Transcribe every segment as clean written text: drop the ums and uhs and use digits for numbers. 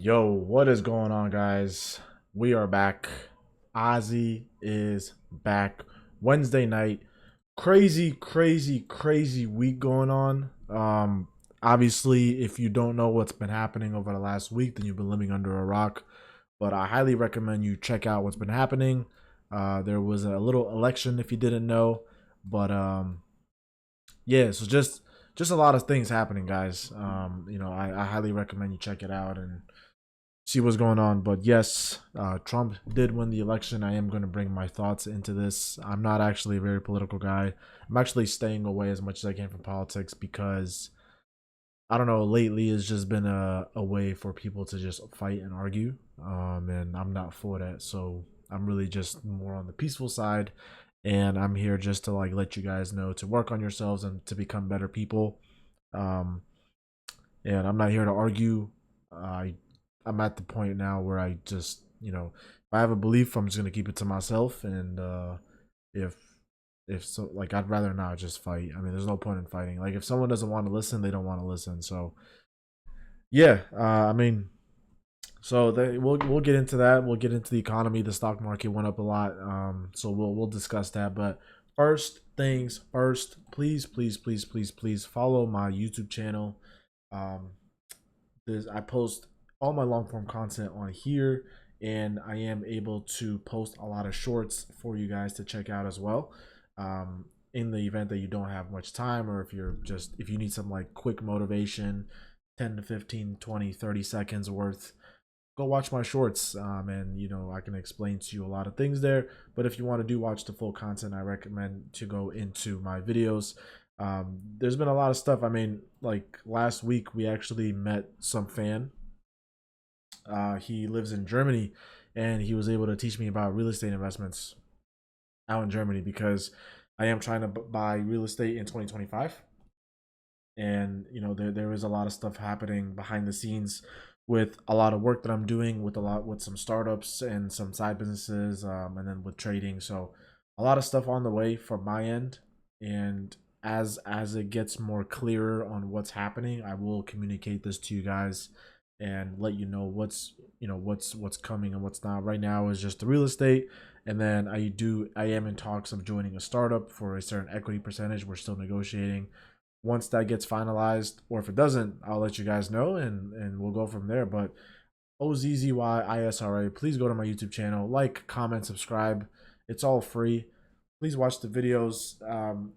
Yo, what is going on, guys? We are back. Ozzy is back. Wednesday night. Crazy, crazy, crazy week going on. Obviously, if you don't know what's been happening over the last week, then you've been living under a rock. But I highly recommend you check out what's been happening. There was a little election, if you didn't know, but yeah, so just a lot of things happening, guys. I highly recommend you check it out and see what's going on. But yes, Trump did win the election. I am going to bring my thoughts into this. I'm not actually a very political guy. I'm actually staying away as much as I can from politics because I don't know. Lately, it's just been a way for people to just fight and argue, and I'm not for that. So I'm really just more on the peaceful side, and I'm here just to like let you guys know to work on yourselves and to become better people. Um, and I'm not here to argue. I'm at the point now where I just, if I have a belief, I'm just gonna keep it to myself. And if if so, like I'd rather not just fight. I mean, there's no point in fighting. Like if someone doesn't want to listen, they don't want to listen. So yeah, I mean, we'll get into that. We'll get into the economy. The stock market went up a lot. So we'll discuss that. But first things first, please, please, please, please, please follow my YouTube channel. Um, I post all my long form content on here, and I am able to post a lot of shorts for you guys to check out as well. In the event that you don't have much time, or if you need some like quick motivation, 10 to 15, 20, 30 seconds worth, go watch my shorts. And I can explain to you a lot of things there. But if you want to do watch the full content, I recommend to go into my videos. There's been a lot of stuff. I mean, like last week we actually met some fan. He lives in Germany, and he was able to teach me about real estate investments out in Germany because I am trying to buy real estate in 2025. And there is a lot of stuff happening behind the scenes with a lot of work that I'm doing with some startups and some side businesses, and then with trading. So a lot of stuff on the way from my end. And as it gets more clearer on what's happening, I will communicate this to you guys and let you know what's coming and what's not. Right now is just the real estate, and then I am in talks of joining a startup for a certain equity percentage. We're still negotiating. Once that gets finalized, or if it doesn't, I'll let you guys know, and we'll go from there. But OZZYISRA, please go to my YouTube channel, like, comment, subscribe. It's all free. Please watch the videos.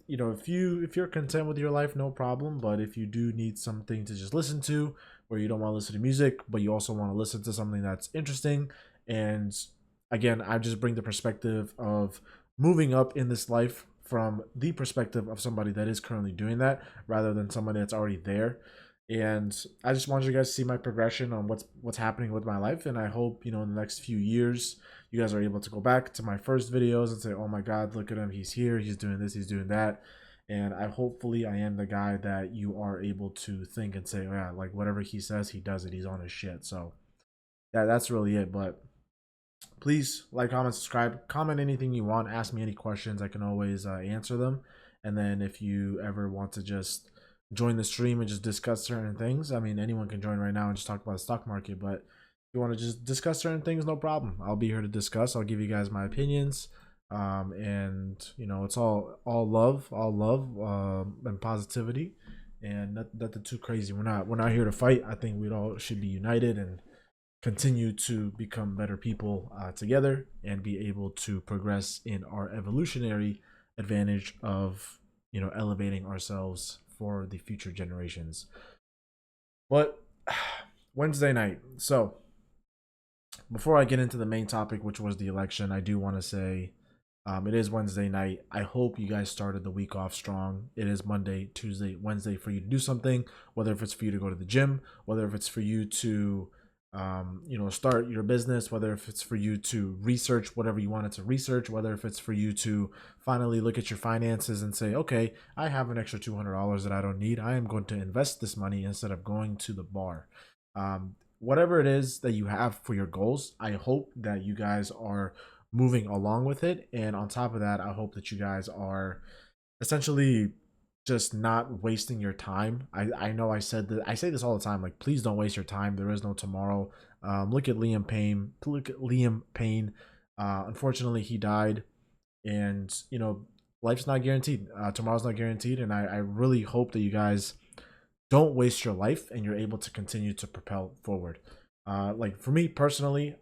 If you're content with your life, no problem. But if you do need something to just listen to, or you don't want to listen to music, but you also want to listen to something that's interesting, and again, I just bring the perspective of moving up in this life from the perspective of somebody that is currently doing that rather than somebody that's already there. And I just wanted you guys to see my progression on what's happening with my life. And I hope in the next few years you guys are able to go back to my first videos and say, oh my god, look at him, he's here, he's doing this, he's doing that. And I am the guy that you are able to think and say, oh yeah, like whatever he says, he does it, he's on his shit. So yeah, that's really it. But please like, comment, subscribe, comment anything you want, ask me any questions. I can always answer them. And then if you ever want to just join the stream and just discuss certain things, I mean, anyone can join right now and just talk about the stock market. But if you want to just discuss certain things, no problem. I'll be here to discuss. I'll give you guys my opinions. And it's all love, and positivity, and nothing too crazy. We're not here to fight. I think we all should be united and continue to become better people together and be able to progress in our evolutionary advantage of elevating ourselves for the future generations. But Wednesday night. So before I get into the main topic, which was the election, I do want to say it is Wednesday night. I hope you guys started the week off strong. It is Monday, Tuesday, Wednesday for you to do something, whether if it's for you to go to the gym, whether if it's for you to start your business, whether if it's for you to research whatever you wanted to research, whether if it's for you to finally look at your finances and say, okay, I have an extra $200 that I don't need. I am going to invest this money instead of going to the bar. Whatever it is that you have for your goals, I hope that you guys are moving along with it. And on top of that, I hope that you guys are essentially just not wasting your time. I know I said that, I say this all the time, like, please don't waste your time. There is no tomorrow. Look at Liam Payne. Look at Liam Payne. Unfortunately, he died, and life's not guaranteed. Tomorrow's not guaranteed, and I really hope that you guys don't waste your life and you're able to continue to propel forward. Like for me personally,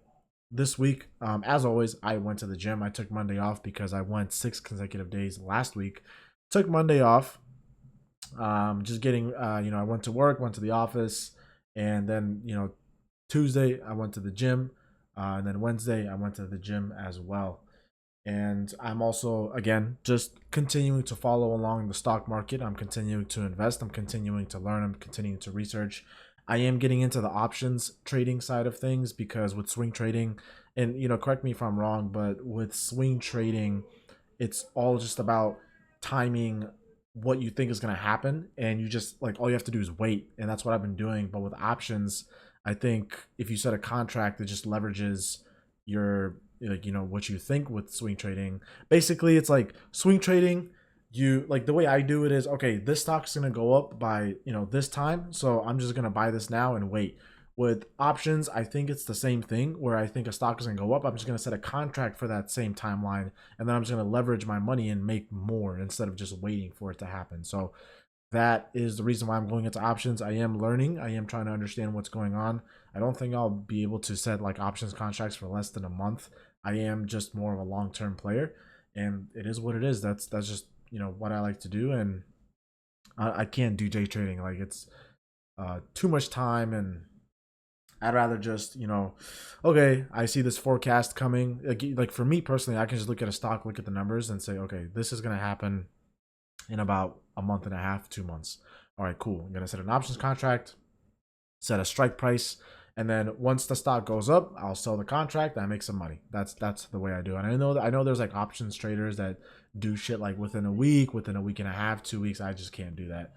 this week, as always, I went to the gym. I took Monday off because I went 6 consecutive days last week. Took Monday off. Just getting, I went to work, went to the office, and then Tuesday I went to the gym, and then Wednesday I went to the gym as well. And I'm also, again, just continuing to follow along the stock market. I'm continuing to invest. I'm continuing to learn. I'm continuing to research. I am getting into the options trading side of things because with swing trading, and correct me if I'm wrong, but with swing trading, it's all just about timing what you think is going to happen, and you just, like, all you have to do is wait, and that's what I've been doing. But with options, I think if you set a contract, it just leverages your, like, what you think with swing trading. Basically, it's like swing trading, you, like, the way I do it is, okay, this stock's going to go up by this time, so I'm just going to buy this now and wait. With options, I think it's the same thing, where I think a stock is going to go up, I'm just going to set a contract for that same timeline, and then I'm just going to leverage my money and make more instead of just waiting for it to happen. So that is the reason why I'm going into options. I am learning. I am trying to understand what's going on. I don't think I'll be able to set like options contracts for less than a month. I am just more of a long-term player, and it is what it is. That's just what I like to do, and I can't do day trading. Like, it's too much time, and I'd rather just, okay, I see this forecast coming. Like for me personally, I can just look at a stock, look at the numbers, and say, okay, this is gonna happen in about a month and a half, 2 months. All right, cool. I'm gonna set an options contract, set a strike price, and then once the stock goes up, I'll sell the contract. I make some money. That's the way I do it. And I know there's like options traders that do shit like within a week, within a week and a half, 2 weeks. I just can't do that.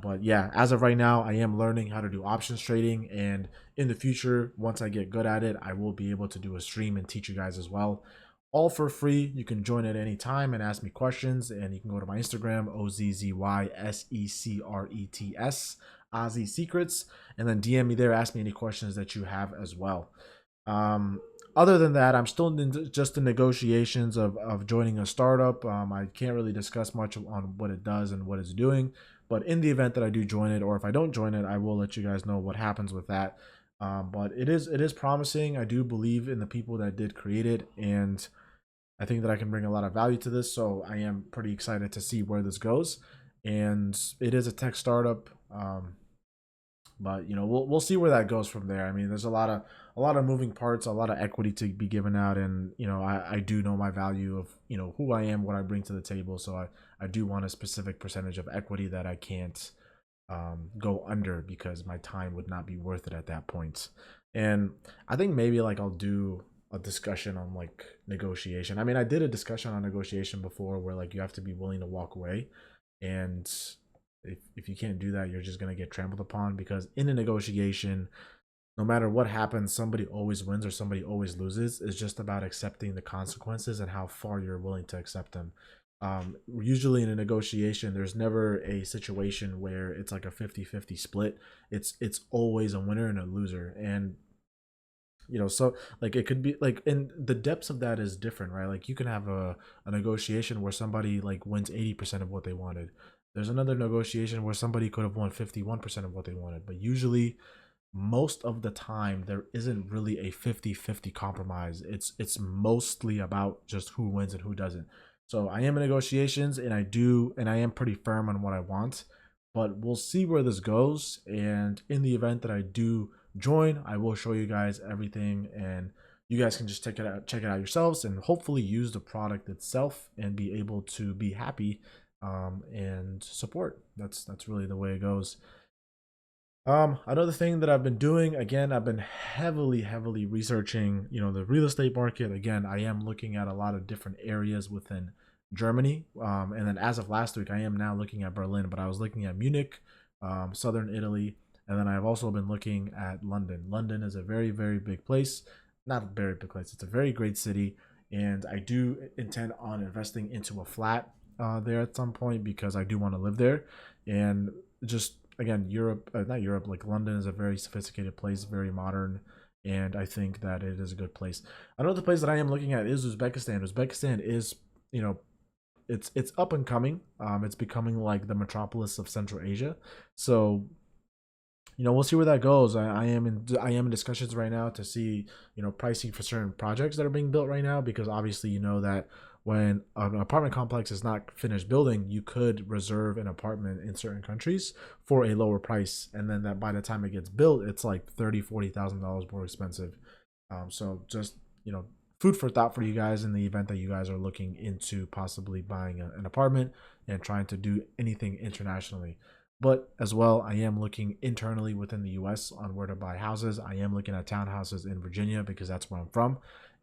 But yeah, as of right now, I am learning how to do options trading, and in the future, once I get good at it, I will be able to do a stream and teach you guys as well, all for free. You can join at any time and ask me questions, and you can go to my Instagram, OZZYSECRETS, Ozzy Secrets, and then DM me there, ask me any questions that you have as well. Other than that, I'm still just in negotiations of joining a startup. I can't really discuss much on what it does and what it's doing, but in the event that I do join it, or if I don't join it, I will let you guys know what happens with that. But it is promising. I do believe in the people that did create it, and I think that I can bring a lot of value to this. So I am pretty excited to see where this goes. And it is a tech startup. But we'll see where that goes from there. I mean, there's a lot of moving parts, a lot of equity to be given out, and I do know my value of who I am, what I bring to the table. So I do want a specific percentage of equity that I can't go under, because my time would not be worth it at that point. And I think maybe like I'll do a discussion on like negotiation. I mean, I did a discussion on negotiation before, where like you have to be willing to walk away, and if you can't do that, you're just going to get trampled upon, because in a negotiation, no matter what happens, somebody always wins or somebody always loses. It's just about accepting the consequences and how far you're willing to accept them. Usually in a negotiation, there's never a situation where it's like a 50-50 split. It's always a winner and a loser. And so like it could be like, and the depths of that is different, right? Like you can have a negotiation where somebody like wins 80% of what they wanted. There's another negotiation where somebody could have won 51% of what they wanted. But usually, most of the time, there isn't really a 50-50 compromise. It's mostly about just who wins and who doesn't. So I am in negotiations, and I am pretty firm on what I want, but we'll see where this goes. And in the event that I do join, I will show you guys everything, and you guys can just check it out yourselves, and hopefully use the product itself and be able to be happy, and support. That's really the way it goes. Another thing that I've been doing, again, I've been heavily researching, the real estate market. Again, I am looking at a lot of different areas within Germany. And then as of last week, I am now looking at Berlin, but I was looking at Munich, southern Italy, and then I've also been looking at London. London is a very big place. Not a very big place. It's a very great city, and I do intend on investing into a flat. there at some point because I do want to live there. And just again, Europe, not Europe, like London is a very sophisticated place, very modern, and I think that it is a good place. Another place that I am looking at is Uzbekistan. Uzbekistan is, you know, it's up and coming. It's becoming like the metropolis of Central Asia. So we'll see where that goes. I am in discussions right now to see pricing for certain projects that are being built right now, because obviously that when an apartment complex is not finished building, you could reserve an apartment in certain countries for a lower price, and then that by the time it gets built, it's like $30,000-$40,000 more expensive. So just food for thought for you guys in the event that you guys are looking into possibly buying an apartment and trying to do anything internationally. But as well, I am looking internally within the US on where to buy houses. I am looking at townhouses in Virginia because that's where I'm from.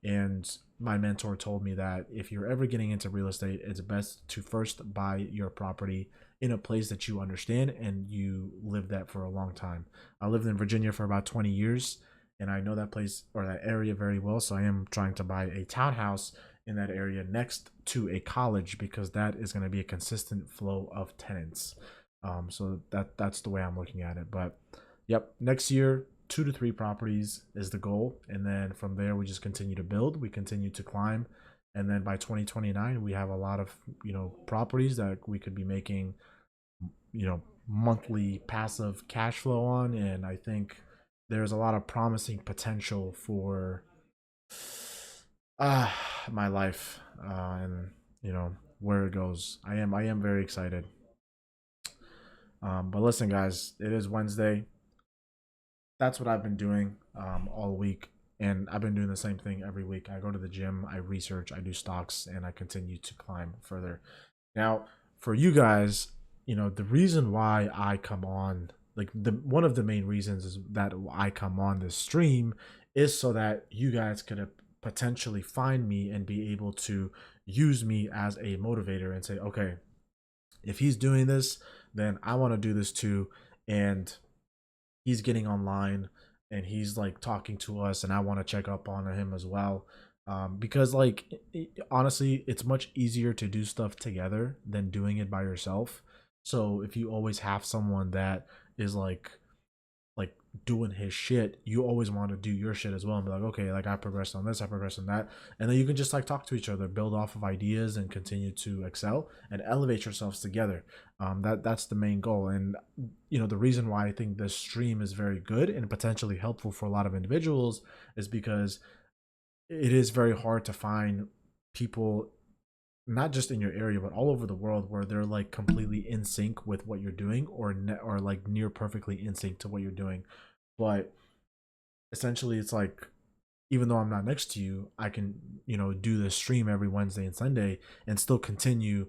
And my mentor told me that if you're ever getting into real estate, it's best to first buy your property in a place that you understand and you live that for a long time. I lived in Virginia for about 20 years and I know that place or that area very well. So I am trying to buy a townhouse in that area next to a college because that is going to be a consistent flow of tenants. So that's the way I'm looking at it. But yep, next year 2 to 3 properties is the goal, and then from there we just continue to build, we continue to climb, and then by 2029 we have a lot of properties that we could be making monthly passive cash flow on, and I think there's a lot of promising potential for my life, and where it goes. I am very excited. But listen, guys, it is Wednesday. That's what I've been doing all week. And I've been doing the same thing every week. I go to the gym, I research, I do stocks, and I continue to climb further. Now, for you guys, the reason why I come on, like one of the main reasons is that I come on this stream is so that you guys could potentially find me and be able to use me as a motivator and say, okay, if he's doing this, then I want to do this too. And he's getting online and he's like talking to us, and I want to check up on him as well. Because like honestly, it's much easier to do stuff together than doing it by yourself. So if you always have someone that is like doing his shit, you always want to do your shit as well and be like, okay, like I progressed on this, I progressed on that, and then you can just like talk to each other, build off of ideas, and continue to excel and elevate yourselves together. That's the main goal. And the reason why I think this stream is very good and potentially helpful for a lot of individuals is because it is very hard to find people, not just in your area but all over the world, where they're like completely in sync with what you're doing, or like near perfectly in sync to what you're doing. But essentially it's like, even though I'm not next to you, I can do this stream every Wednesday and Sunday and still continue,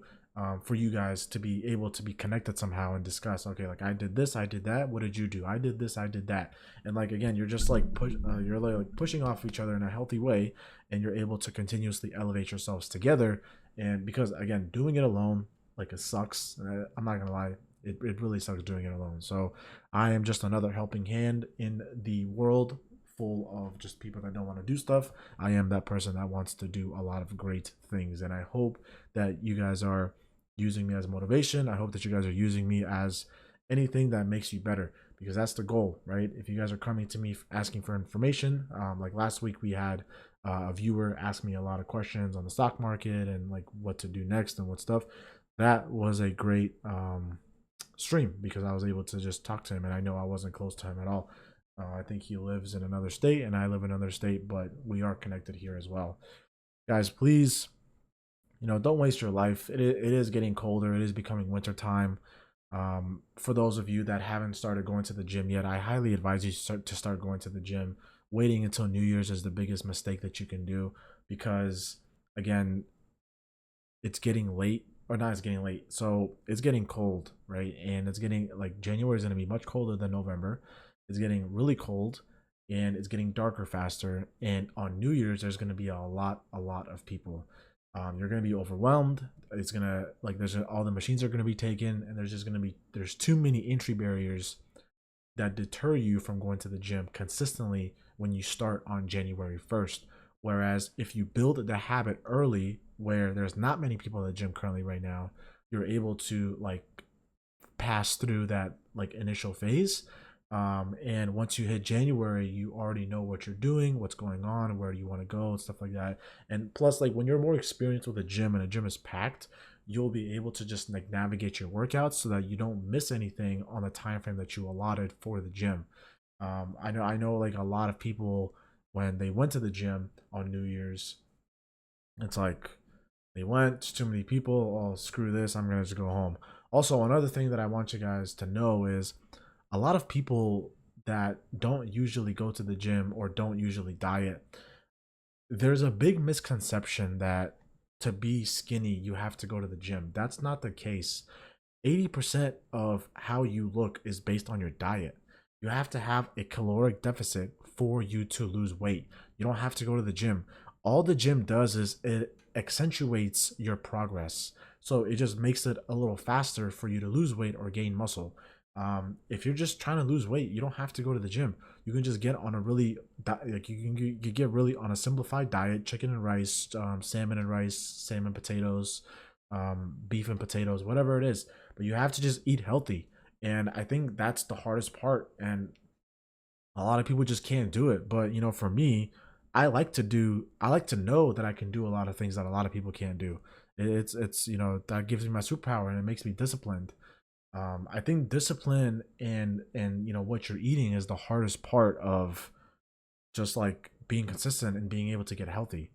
for you guys to be able to be connected somehow and discuss, okay, like I did this, I did that, what did you do, I did this, I did that. And like again, you're just like you're like pushing off each other in a healthy way, and you're able to continuously elevate yourselves together. And because again, doing it alone, like it sucks. I'm not gonna lie, it really sucks doing it alone. So I am just another helping hand in the world full of just people that don't want to do stuff. I am that person that wants to do a lot of great things, and I hope that you guys are using me as motivation. I hope that you guys are using me as anything that makes you better, because that's the goal, right? If you guys are coming to me asking for information, like last week we had a viewer ask me a lot of questions on the stock market and like what to do next and what stuff. That was a great stream because I was able to just talk to him, and I know I wasn't close to him at all. I think he lives in another state and I live in another state, but we are connected here as well. Guys, please, don't waste your life. It is getting colder. It is becoming winter time. For those of you that haven't started going to the gym yet, I highly advise you to start going to the gym. Waiting until New Year's is the biggest mistake that you can do, because again, it's getting late, or not, it's getting late. So it's getting cold, right? And it's getting like January is going to be much colder than November. It's getting really cold and it's getting darker faster. And on New Year's, there's going to be a lot of people. You're going to be overwhelmed. It's going to like, all the machines are going to be taken, and there's too many entry barriers that deter you from going to the gym consistently when you start on January 1st, Whereas if you build the habit early, where there's not many people in the gym currently right now, you're able to like pass through that like initial phase. And once you hit January, you already know what you're doing, what's going on, where you want to go, and stuff like that. And plus, like when you're more experienced with a gym and a gym is packed, you'll be able to just like navigate your workouts so that you don't miss anything on the time frame that you allotted for the gym. I know like a lot of people when they went to the gym on New Year's, it's like they went, too many people. Oh, screw this. I'm going to just go home. Also, another thing that I want you guys to know is a lot of people that don't usually go to the gym or don't usually diet, there's a big misconception that to be skinny, you have to go to the gym. That's not the case. 80% of how you look is based on your diet. You have to have a caloric deficit for you to lose weight. You don't have to go to the gym. All the gym does is it accentuates your progress. So it just makes it a little faster for you to lose weight or gain muscle. If you're just trying to lose weight, you don't have to go to the gym. You can just get on a really like you get really on a simplified diet: chicken and rice, salmon and rice, salmon potatoes, beef and potatoes, whatever it is. But you have to just eat healthy, and I think that's the hardest part. And a lot of people just can't do it. But for me, I like to know that I can do a lot of things that a lot of people can't do. It's that gives me my superpower and it makes me disciplined. I think discipline and what you're eating is the hardest part of just like being consistent and being able to get healthy.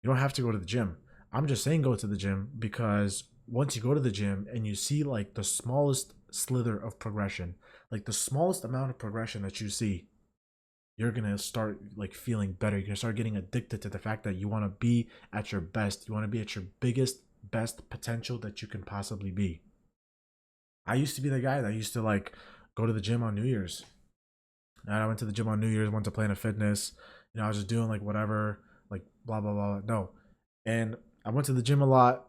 You don't have to go to the gym. I'm just saying go to the gym because once you go to the gym and you see like the smallest slither of progression, like the smallest amount of progression that you see, you're gonna start like feeling better. You're gonna start getting addicted to the fact that you want to be at your best. You want to be at your biggest, best potential that you can possibly be. I used to be the guy that used to like go to the gym on New Year's. And I went to the gym on New Year's, went to Planet Fitness. I was just doing like whatever, like blah blah blah. No, and I went to the gym a lot,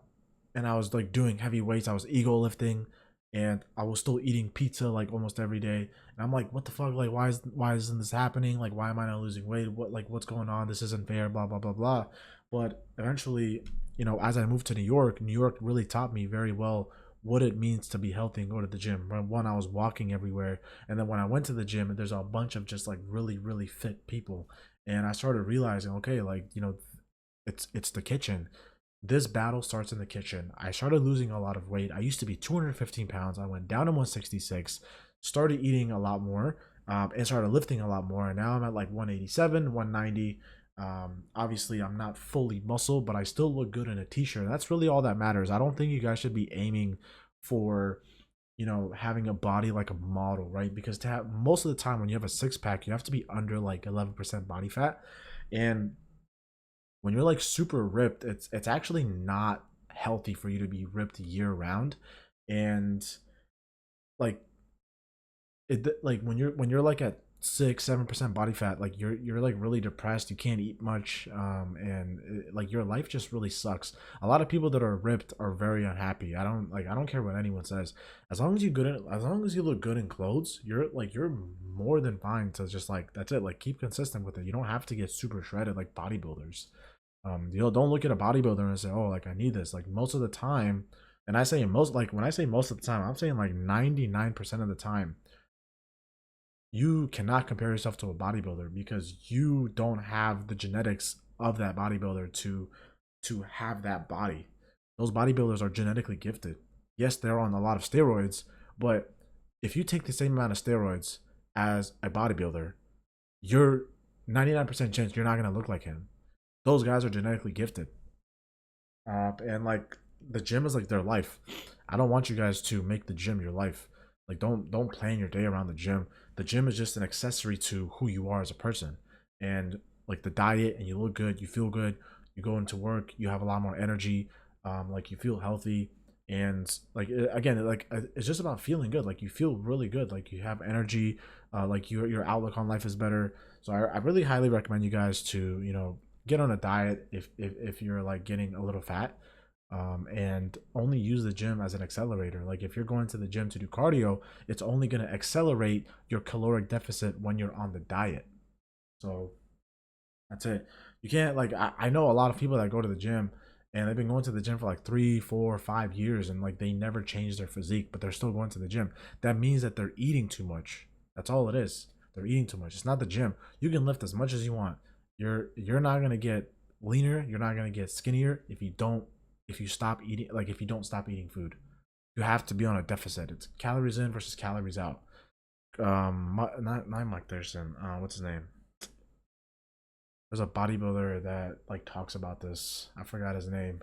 and I was like doing heavy weights. I was ego lifting, and I was still eating pizza like almost every day. And I'm like, what the fuck? Like, why isn't this happening? Like, why am I not losing weight? What's going on? This isn't fair. Blah blah blah blah. But eventually, as I moved to New York really taught me very well what it means to be healthy and go to the gym. One, I was walking everywhere, and then when I went to the gym, there's a bunch of just like really really fit people, and I started realizing, okay, like it's the kitchen. This battle starts in the kitchen. I started losing a lot of weight. I used to be 215 pounds. I went down to 166, started eating a lot more, and started lifting a lot more. And now I'm at like 187, 190. Obviously, I'm not fully muscle, but I still look good in a t-shirt. That's really all that matters. I don't think you guys should be aiming for having a body like a model, right? Because to have most of the time when you have a six pack, you have to be under like 11% body fat. And when you're like super ripped, it's actually not healthy for you to be ripped year round. And like like when you're like at 6-7% body fat, like you're like really depressed, you can't eat much, and like your life just really sucks. A lot of people that are ripped are very unhappy. I don't care what anyone says. As long as you look good in clothes, you're more than fine to just like, that's it, like keep consistent with it. You don't have to get super shredded like bodybuilders. Don't look at a bodybuilder and say, oh, like I need this. Like most of the time, and I say most, like when I say most of the time, I'm saying like 99% of the time, you cannot compare yourself to a bodybuilder because you don't have the genetics of that bodybuilder to have that body. Those bodybuilders are genetically gifted. Yes, they're on a lot of steroids, but if you take the same amount of steroids as a bodybuilder, you're 99% chance you're not going to look like him. Those guys are genetically gifted. And like the gym is like their life. I don't want you guys to make the gym your life. Like don't plan your day around the gym. The gym is just an accessory to who you are as a person. And like the diet, and you look good, you feel good, you go into work, you have a lot more energy, like you feel healthy, and like again, like it's just about feeling good. Like you feel really good, like you have energy, like your outlook on life is better. So I really highly recommend you guys to get on a diet if you're like getting a little fat, and only use the gym as an accelerator. Like if you're going to the gym to do cardio, it's only going to accelerate your caloric deficit when you're on the diet. So That's it. You can't like I know a lot of people that go to the gym and they've been going to the gym for like 3, 4, 5 years and like they never change their physique, but they're still going to the gym. That means that they're eating too much. That's all it is. They're eating too much. It's not the gym. You can lift as much as you want. You're not gonna get leaner. You're not gonna get skinnier if you stop eating if you don't stop eating food. You have to be on a deficit. It's calories in versus calories out. Not Mike Thurston. What's his name? There's a bodybuilder that like talks about this. I forgot his name.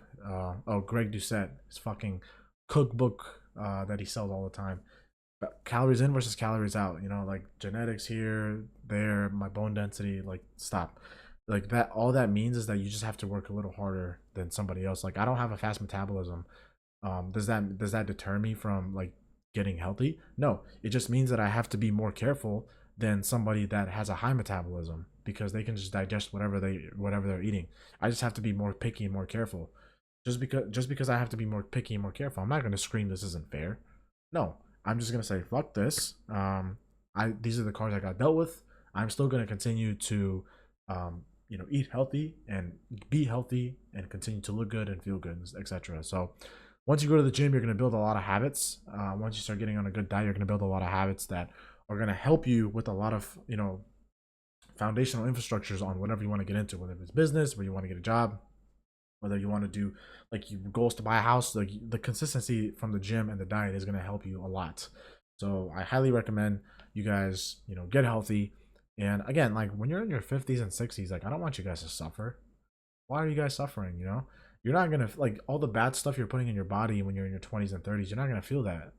Greg Doucette. His fucking cookbook that he sells all the time. But calories in versus calories out. You know, like genetics here, there, my bone density. Like stop. Like that. All that means is that you just have to work a little harder than somebody else. Like I don't have a fast metabolism. Does that deter me from like getting healthy? No, it just means that I have to be more careful than somebody that has a high metabolism because they can just digest whatever they're eating. I just have to be more picky and more careful. Just because I have to be more picky and more careful, I'm not gonna scream this isn't fair. No, I'm just gonna say fuck this. I these are the cards I got dealt with. I'm still gonna continue to, eat healthy and be healthy and continue to look good and feel good, etc. So once you go to the gym, you're going to build a lot of habits. Once you start getting on a good diet, you're going to build a lot of habits that are going to help you with a lot of foundational infrastructures on whatever you want to get into, whether it's business, where you want to get a job, whether you want to do like your goals to buy a house. Like the consistency from the gym and the diet is going to help you a lot. So I highly recommend you guys get healthy. And again, like when you're in your 50s and 60s, like I don't want you guys to suffer. Why are you guys suffering? You're not gonna like all the bad stuff you're putting in your body when you're in your 20s and 30s. You're not gonna feel that.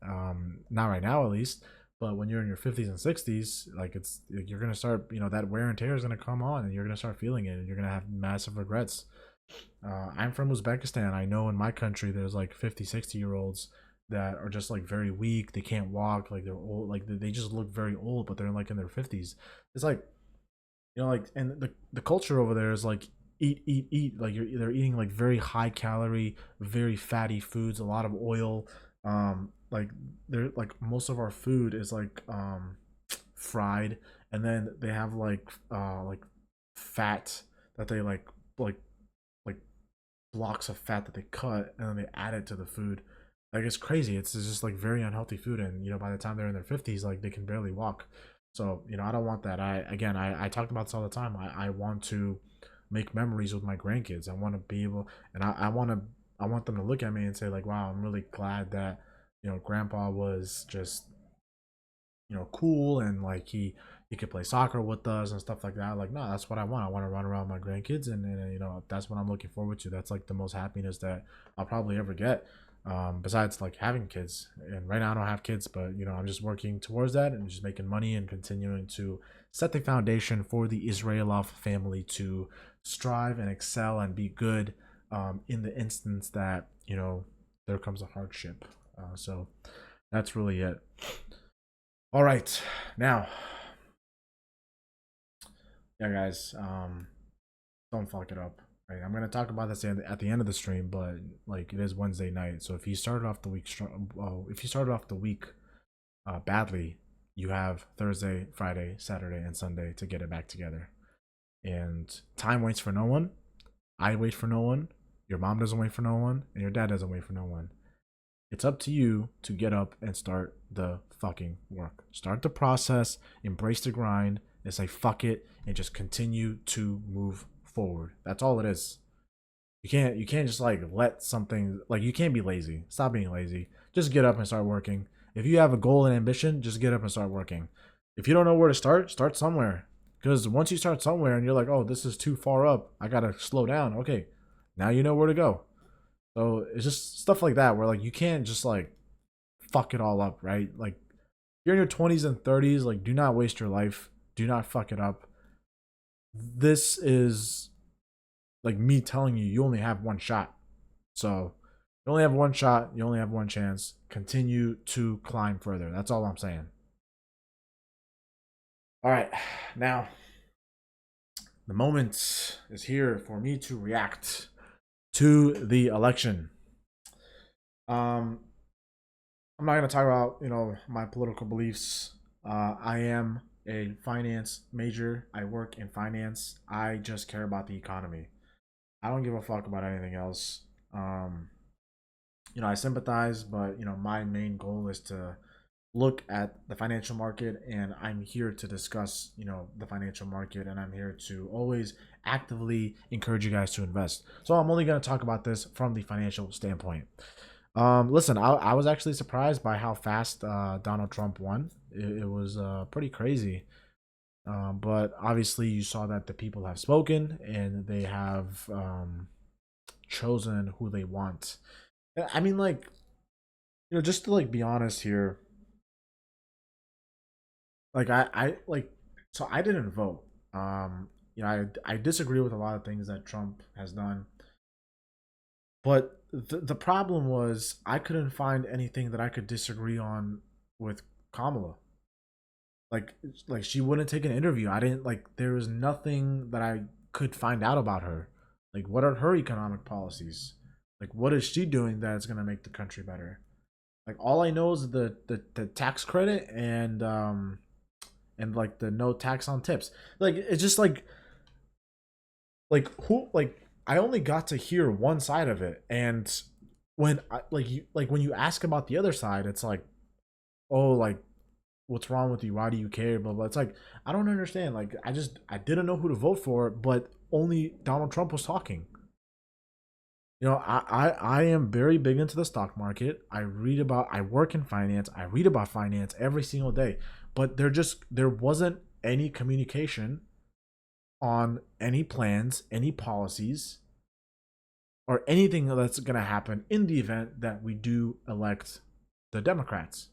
Not right now, at least. But when you're in your 50s and 60s, like you're gonna start. That wear and tear is gonna come on, and you're gonna start feeling it, and you're gonna have massive regrets. I'm from Uzbekistan. I know in my country there's like 50, 60-year-olds that are just like very weak. They can't walk. Like they're old. Like they just look very old, but they're like in their 50s. It's like and the culture over there is like eat like they're eating like very high calorie, very fatty foods, a lot of oil. Like they're like most of our food is like fried, and then they have like fat that they like blocks of fat that they cut and then they add it to the food. Like it's crazy. It's just like very unhealthy food, and by the time they're in their 50s, like they can barely walk. So I don't want that. I talk about this all the time. I want to make memories with my grandkids. I want to be able, and I want them to look at me and say like, wow, I'm really glad that grandpa was just cool, and like he could play soccer with us and stuff like that. Like, no, that's what I want. I want to run around with my grandkids, and that's what I'm looking forward to. That's like the most happiness that I'll probably ever get. Besides like having kids, and right now I don't have kids, but I'm just working towards that and just making money and continuing to set the foundation for the Israelov family to strive and excel and be good, in the instance that there comes a hardship. So that's really it. All right, now, yeah, guys, don't fuck it up. Right, I'm gonna talk about this at the end of the stream, but like it is Wednesday night, so if you started off the week badly, you have Thursday, Friday, Saturday, and Sunday to get it back together. And time waits for no one. I wait for no one. Your mom doesn't wait for no one, and your dad doesn't wait for no one. It's up to you to get up and start the fucking work. Start the process, embrace the grind, and say fuck it, and just continue to move forward. That's all it is. You can't just like let something, like you can't be lazy. Stop being lazy. Just get up and start working. If you have a goal and ambition, just get up and start working. If you don't know where to start somewhere. Because once you start somewhere and you're like, oh, this is too far up, I gotta slow down. Okay, now you know where to go. So it's just stuff like that where like you can't just like fuck it all up, right? Like you're in your 20s and 30s, like do not waste your life. Do not fuck it up. This is like me telling you you only have one shot. So you only have one shot, you only have one chance. Continue to climb further. That's all I'm saying. All right. Now, the moment is here for me to react to the election. I'm not gonna talk about my political beliefs. I am a finance major. I work in finance. I just care about the economy. I don't give a fuck about anything else. Um, I sympathize, but my main goal is to look at the financial market, and I'm here to discuss, the financial market, and I'm here to always actively encourage you guys to invest. So I'm only going to talk about this from the financial standpoint. Listen, I was actually surprised by how fast Donald Trump won. It was pretty crazy. But obviously, you saw that the people have spoken and they have chosen who they want. I mean, like, just to like be honest here, like I like, so I didn't vote. I disagree with a lot of things that Trump has done, but the problem was I couldn't find anything that I could disagree on with Kamala. Like like she wouldn't take an interview. I didn't like there was nothing that I could find out about her. Like what are her economic policies? Like what is she doing that's gonna make the country better? Like all I know is the tax credit and like the no tax on tips. Like it's just like who like I only got to hear one side of it, and when I like you like when you ask about the other side, it's like, oh, like what's wrong with you? Why do you care? Blah blah. It's like I don't understand. Like I didn't know who to vote for, but only Donald Trump was talking. I am very big into the stock market. I work in finance. I read about finance every single day. But there wasn't any communication on any plans, any policies, or anything that's gonna happen in the event that we do elect the Democrats.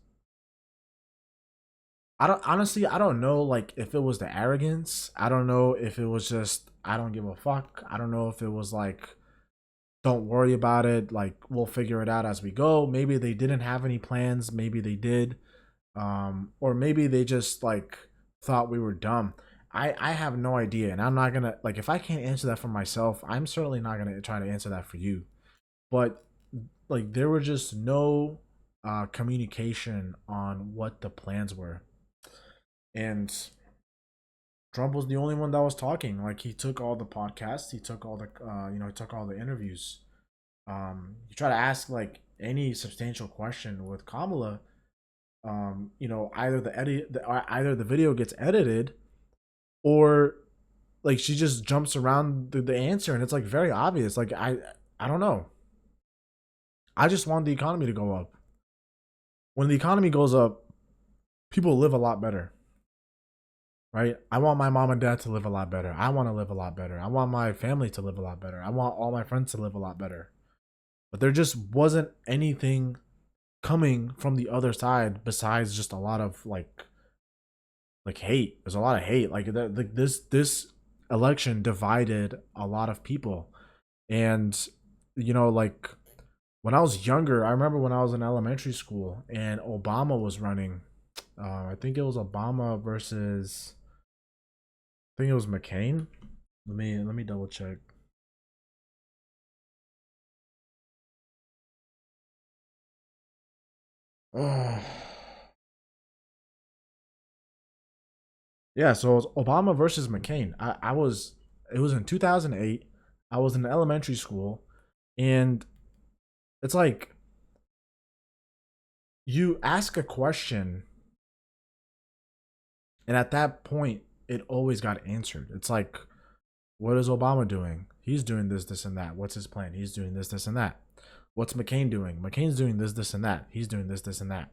I don't know like if it was the arrogance. I don't know if it was just I don't give a fuck. I don't know if it was like don't worry about it, like we'll figure it out as we go. Maybe they didn't have any plans, maybe they did. Or maybe they just like thought we were dumb. I have no idea, and I'm not gonna like if I can't answer that for myself, I'm certainly not gonna try to answer that for you. But like there were just no communication on what the plans were, and Trump was the only one that was talking. Like he took all the podcasts, he took all the he took all the interviews. You try to ask like any substantial question with Kamala, either either the video gets edited or like she just jumps around the answer, and it's like very obvious. Like I don't know. I just want the economy to go up. When the economy goes up, people live a lot better, right? I want my mom and dad to live a lot better. I want to live a lot better. I want my family to live a lot better. I want all my friends to live a lot better. But there just wasn't anything coming from the other side besides just a lot of like hate. There's a lot of hate. Like this election divided a lot of people, and like when I was younger, I remember when I was in elementary school and Obama was running. I think it was Obama versus I think it was McCain. Let me double check. Oh. Yeah, so it was Obama versus McCain. I was it was in 2008. I was in elementary school, and it's like you ask a question, and at that point it always got answered. It's like, what is Obama doing? He's doing this, this, and that. What's his plan? He's doing this, this, and that. What's McCain doing? McCain's doing this, this, and that. He's doing this, this, and that.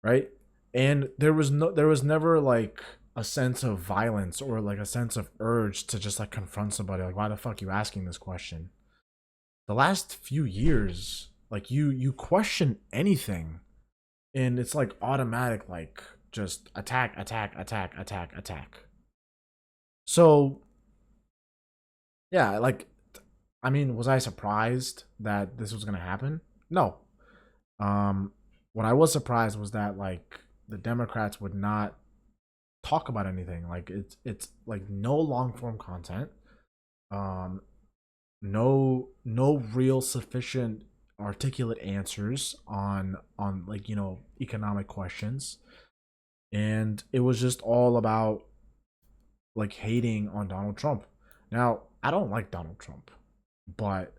Right? And there was never like a sense of violence or like a sense of urge to just like confront somebody. Like, why the fuck are you asking this question? The last few years, like you question anything, and it's like automatic, like just attack, attack, attack, attack, attack. So yeah, like I mean, was I surprised that this was gonna happen? No. Um, what I was surprised was that like the Democrats would not talk about anything. Like it's like no long form content. Um, no real sufficient articulate answers on like economic questions. and it was just all about like hating on Donald Trump. Now, I don't like Donald Trump, but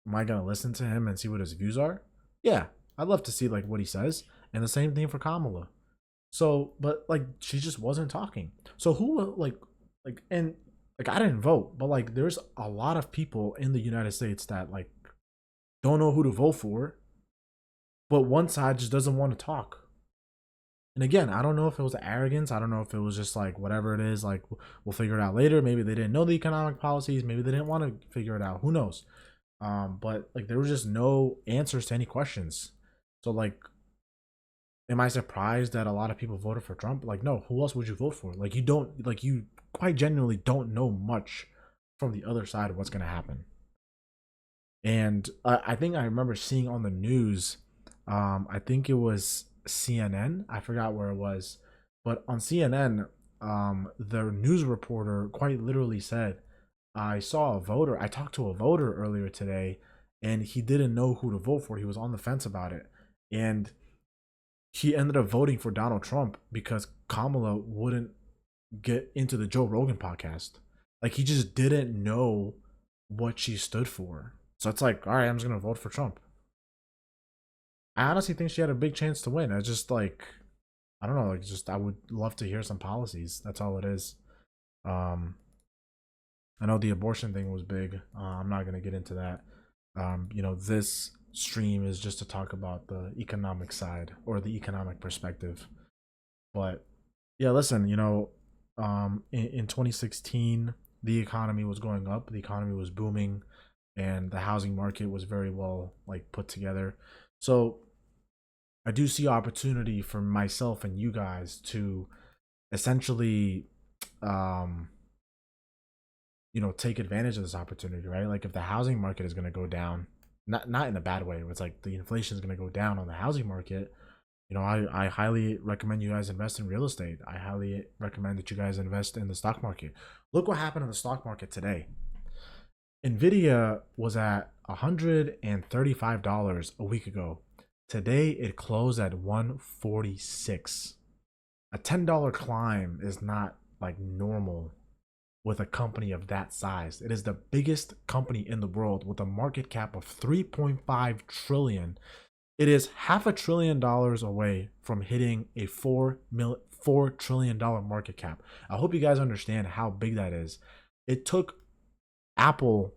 am I gonna listen to him and see what his views are? Yeah, I'd love to see like what he says, and the same thing for Kamala. So, but like she just wasn't talking. So who and like I didn't vote, but like there's a lot of people in the United States that like don't know who to vote for, but one side just doesn't want to talk. And again, I don't know if it was arrogance. I don't know if it was just like whatever it is. Like we'll figure it out later. Maybe they didn't know the economic policies. Maybe they didn't want to figure it out. Who knows? But like there was just no answers to any questions. So like, am I surprised that a lot of people voted for Trump? Like, no. Who else would you vote for? Like, you don't like you quite genuinely don't know much from the other side of what's gonna happen. And I think I remember seeing on the news, I think it was CNN. I forgot where it was, but on CNN, the news reporter quite literally said, "I saw a voter. I talked to a voter earlier today, and he didn't know who to vote for. He was on the fence about it, and he ended up voting for Donald Trump because Kamala wouldn't get into the Joe Rogan podcast. Like he just didn't know what she stood for. So it's like, all right, I'm just gonna vote for Trump. I honestly think she had a big chance to win. I just like, I don't know, like just I would love to hear some policies. That's all it is. Um, I know the abortion thing was big. I'm not gonna get into that. This stream is just to talk about the economic side or the economic perspective. But yeah, listen, in 2016, the economy was going up, the economy was booming, and the housing market was very well like put together. So I do see opportunity for myself and you guys to essentially um take advantage of this opportunity, right? Like if the housing market is going to go down, not in a bad way, it's like the inflation is going to go down on the housing market. I highly recommend you guys invest in real estate. I highly recommend that you guys invest in the stock market. Look what happened in the stock market today. Nvidia was at $135 a week ago. Today it closed at 146. A $10 climb is not like normal with a company of that size. It is the biggest company in the world with a market cap of 3.5 trillion. It is $500 billion away from hitting a $4 trillion market cap. I hope you guys understand how big that is. It took Apple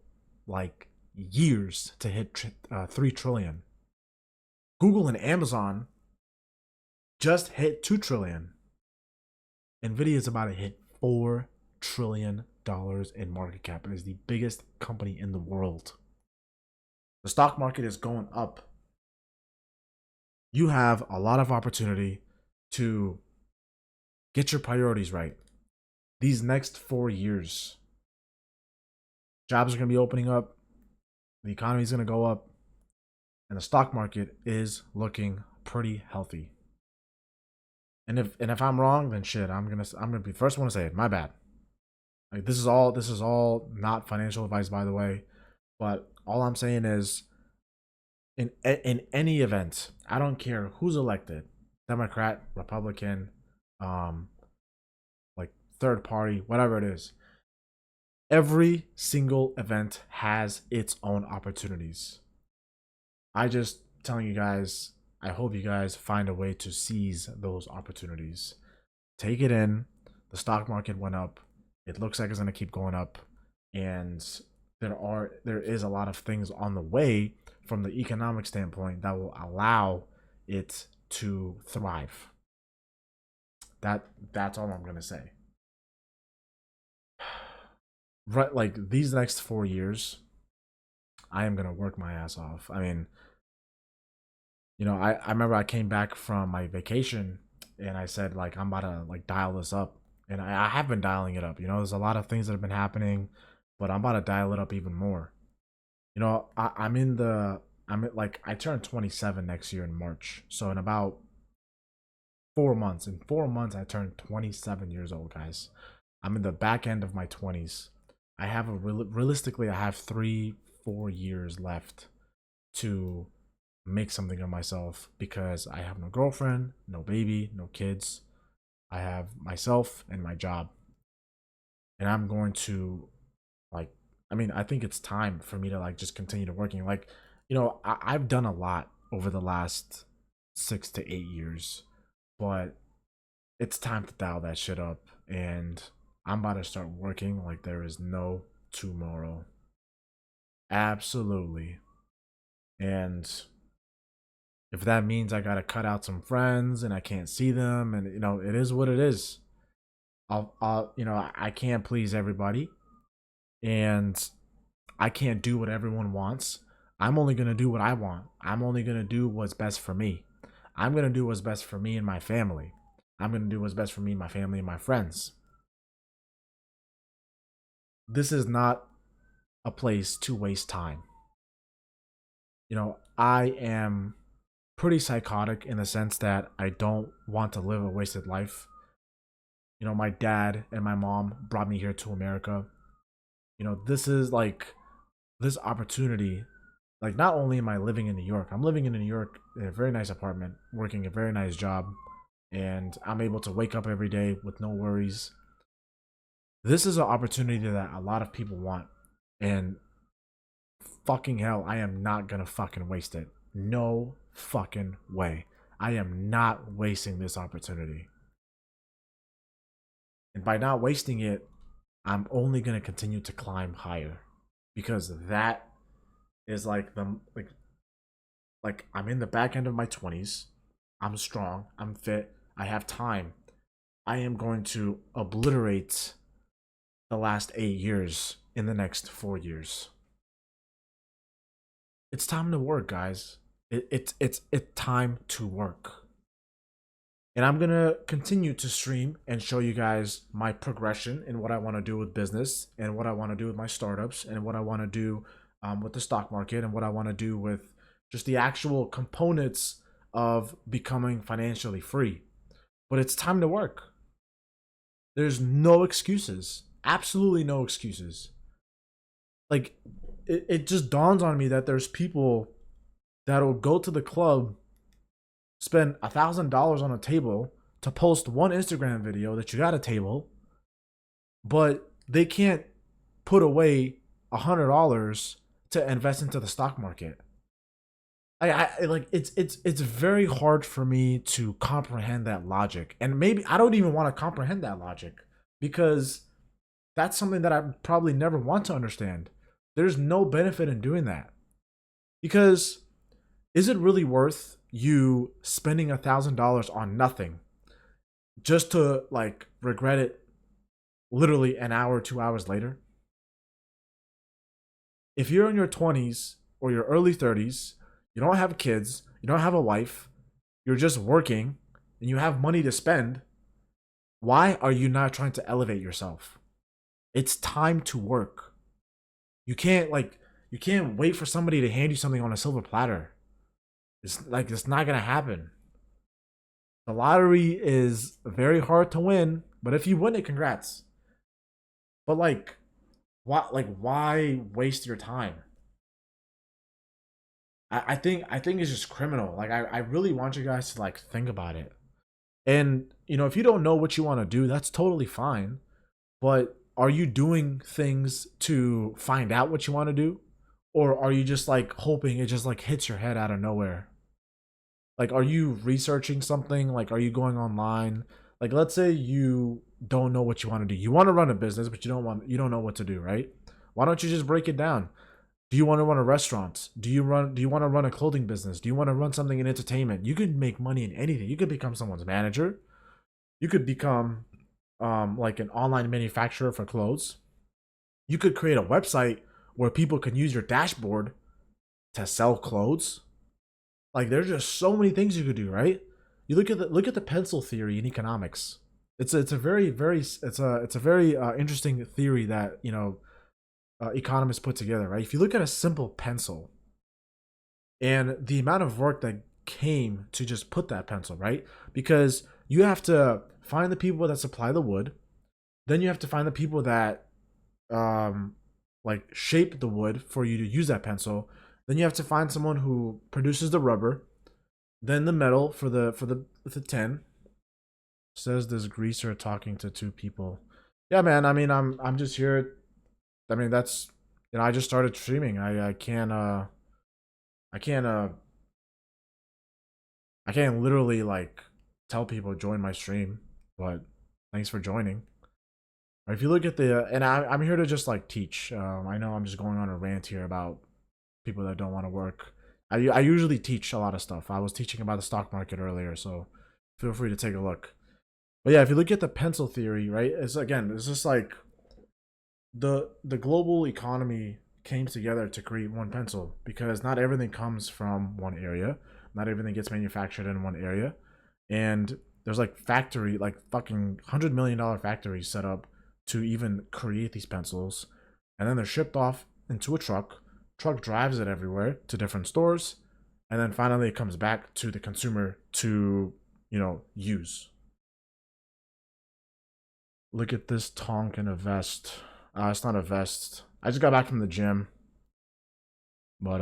like years to hit 3 trillion. Google and Amazon just hit 2 trillion. Nvidia is about to hit $4 trillion in market cap. It is the biggest company in the world. The stock market is going up. You have a lot of opportunity to get your priorities right. These next 4 years, jobs are going to be opening up, the economy is going to go up, and the stock market is looking pretty healthy. And if I'm wrong, then shit, I'm gonna be the first one to say it. My bad. Like this is all not financial advice, by the way. But all I'm saying is, in any event, I don't care who's elected, Democrat, Republican, um, like third party, whatever it is. Every single event has its own opportunities. I just telling you guys, I hope you guys find a way to seize those opportunities. Take it in. The stock market went up. It looks like it's going to keep going up, and there is a lot of things on the way from the economic standpoint that will allow it to thrive. That's all I'm going to say. Right, like these next 4 years, I am going to work my ass off. I mean, I remember I came back from my vacation and I said like I'm about to like dial this up, and I have been dialing it up. There's a lot of things that have been happening, but I'm about to dial it up even more. Like I turn 27 next year in March, so in about 4 months, I turn 27 years old, guys. I'm in the back end of my 20s. Realistically, I have 3-4 years left to make something of myself because I have no girlfriend, no baby, no kids. I have myself and my job. And I'm going to like I mean, I think it's time for me to like just continue to working. Like, I've done a lot over the last 6 to 8 years, but it's time to dial that shit up. And I'm about to start working like there is no tomorrow. Absolutely. And if that means I gotta cut out some friends and I can't see them, and it is what it is. I can't please everybody, and I can't do what everyone wants. I'm only gonna do what I want. I'm only gonna do what's best for me. I'm gonna do what's best for me and my family. I'm gonna do what's best for me, my family, and my friends. This is not a place to waste time. I am pretty psychotic in the sense that I don't want to live a wasted life. My dad and my mom brought me here to America. This is like this opportunity. Like, not only am I living in New York, I'm living in New York in a very nice apartment, working a very nice job, and I'm able to wake up every day with no worries. This is an opportunity that a lot of people want, and fucking hell, I am not gonna fucking waste it. No fucking way. I am not wasting this opportunity. And by not wasting it, I'm only gonna continue to climb higher, because that is like I'm in the back end of my 20s. I'm strong, I'm fit, I have time. I am going to obliterate the last 8 years in the next 4 years. It's time to work, guys. It's time to work. And I'm gonna continue to stream and show you guys my progression in what I want to do with business, and what I want to do with my startups, and what I want to do with the stock market, and what I want to do with just the actual components of becoming financially free. But it's time to work. There's no excuses. Absolutely no excuses. Like, it just dawns on me that there's people that'll go to the club, spend $1,000 on a table to post one Instagram video that you got a table, but they can't put away $100 to invest into the stock market. I like, it's very hard for me to comprehend that logic, and maybe I don't even want to comprehend that logic, because that's something that I probably never want to understand. There's no benefit in doing that, because is it really worth you spending $1,000 on nothing just to like regret it literally an hour, 2 hours later? If you're in your 20s or your early 30s, you don't have kids, you don't have a wife, you're just working, and you have money to spend, why are you not trying to elevate yourself? It's time to work. You can't wait for somebody to hand you something on a silver platter. It's not gonna happen. The lottery is very hard to win, but if you win it, congrats. But why waste your time? I think it's just criminal. Like, I really want you guys to like think about it. And if you don't know what you want to do, that's totally fine. But are you doing things to find out what you want to do? Or are you just like hoping it just like hits your head out of nowhere? Like, are you researching something? Like, are you going online? Like, let's say you don't know what you want to do. You want to run a business, but you don't know what to do, right? Why don't you just break it down? Do you want to run a restaurant? Do you want to run a clothing business? Do you want to run something in entertainment? You could make money in anything. You could become someone's manager. You could become like an online manufacturer for clothes. You could create a website where people can use your dashboard to sell clothes. Like, there's just so many things you could do, right? You look at the pencil theory in economics. It's a very interesting theory that economists put together, right? If you look at a simple pencil and the amount of work that came to just put that pencil, right? Because you have to find the people that supply the wood, then you have to find the people that like shape the wood for you to use that pencil. Then you have to find someone who produces the rubber, then the metal for the tin. Says this greaser talking to two people. Yeah, man. I mean, I'm just here. I mean, that's I just started streaming. I can't I can't literally like tell people join my stream, but thanks for joining. If you look at the and I'm here to just like teach. I know I'm just going on a rant here about people that don't want to work. I usually teach a lot of stuff. I was teaching about the stock market earlier, so feel free to take a look. But yeah, if you look at the pencil theory, right? It's just like the global economy came together to create one pencil because not everything comes from one area. Not everything gets manufactured in one area. And there's like factory, like fucking $100 million factories set up to even create these pencils. And then they're shipped off into a truck. Truck drives it everywhere to different stores. And then finally it comes back to the consumer to, use. Look at this tonk in a vest. It's not a vest. I just got back from the gym. But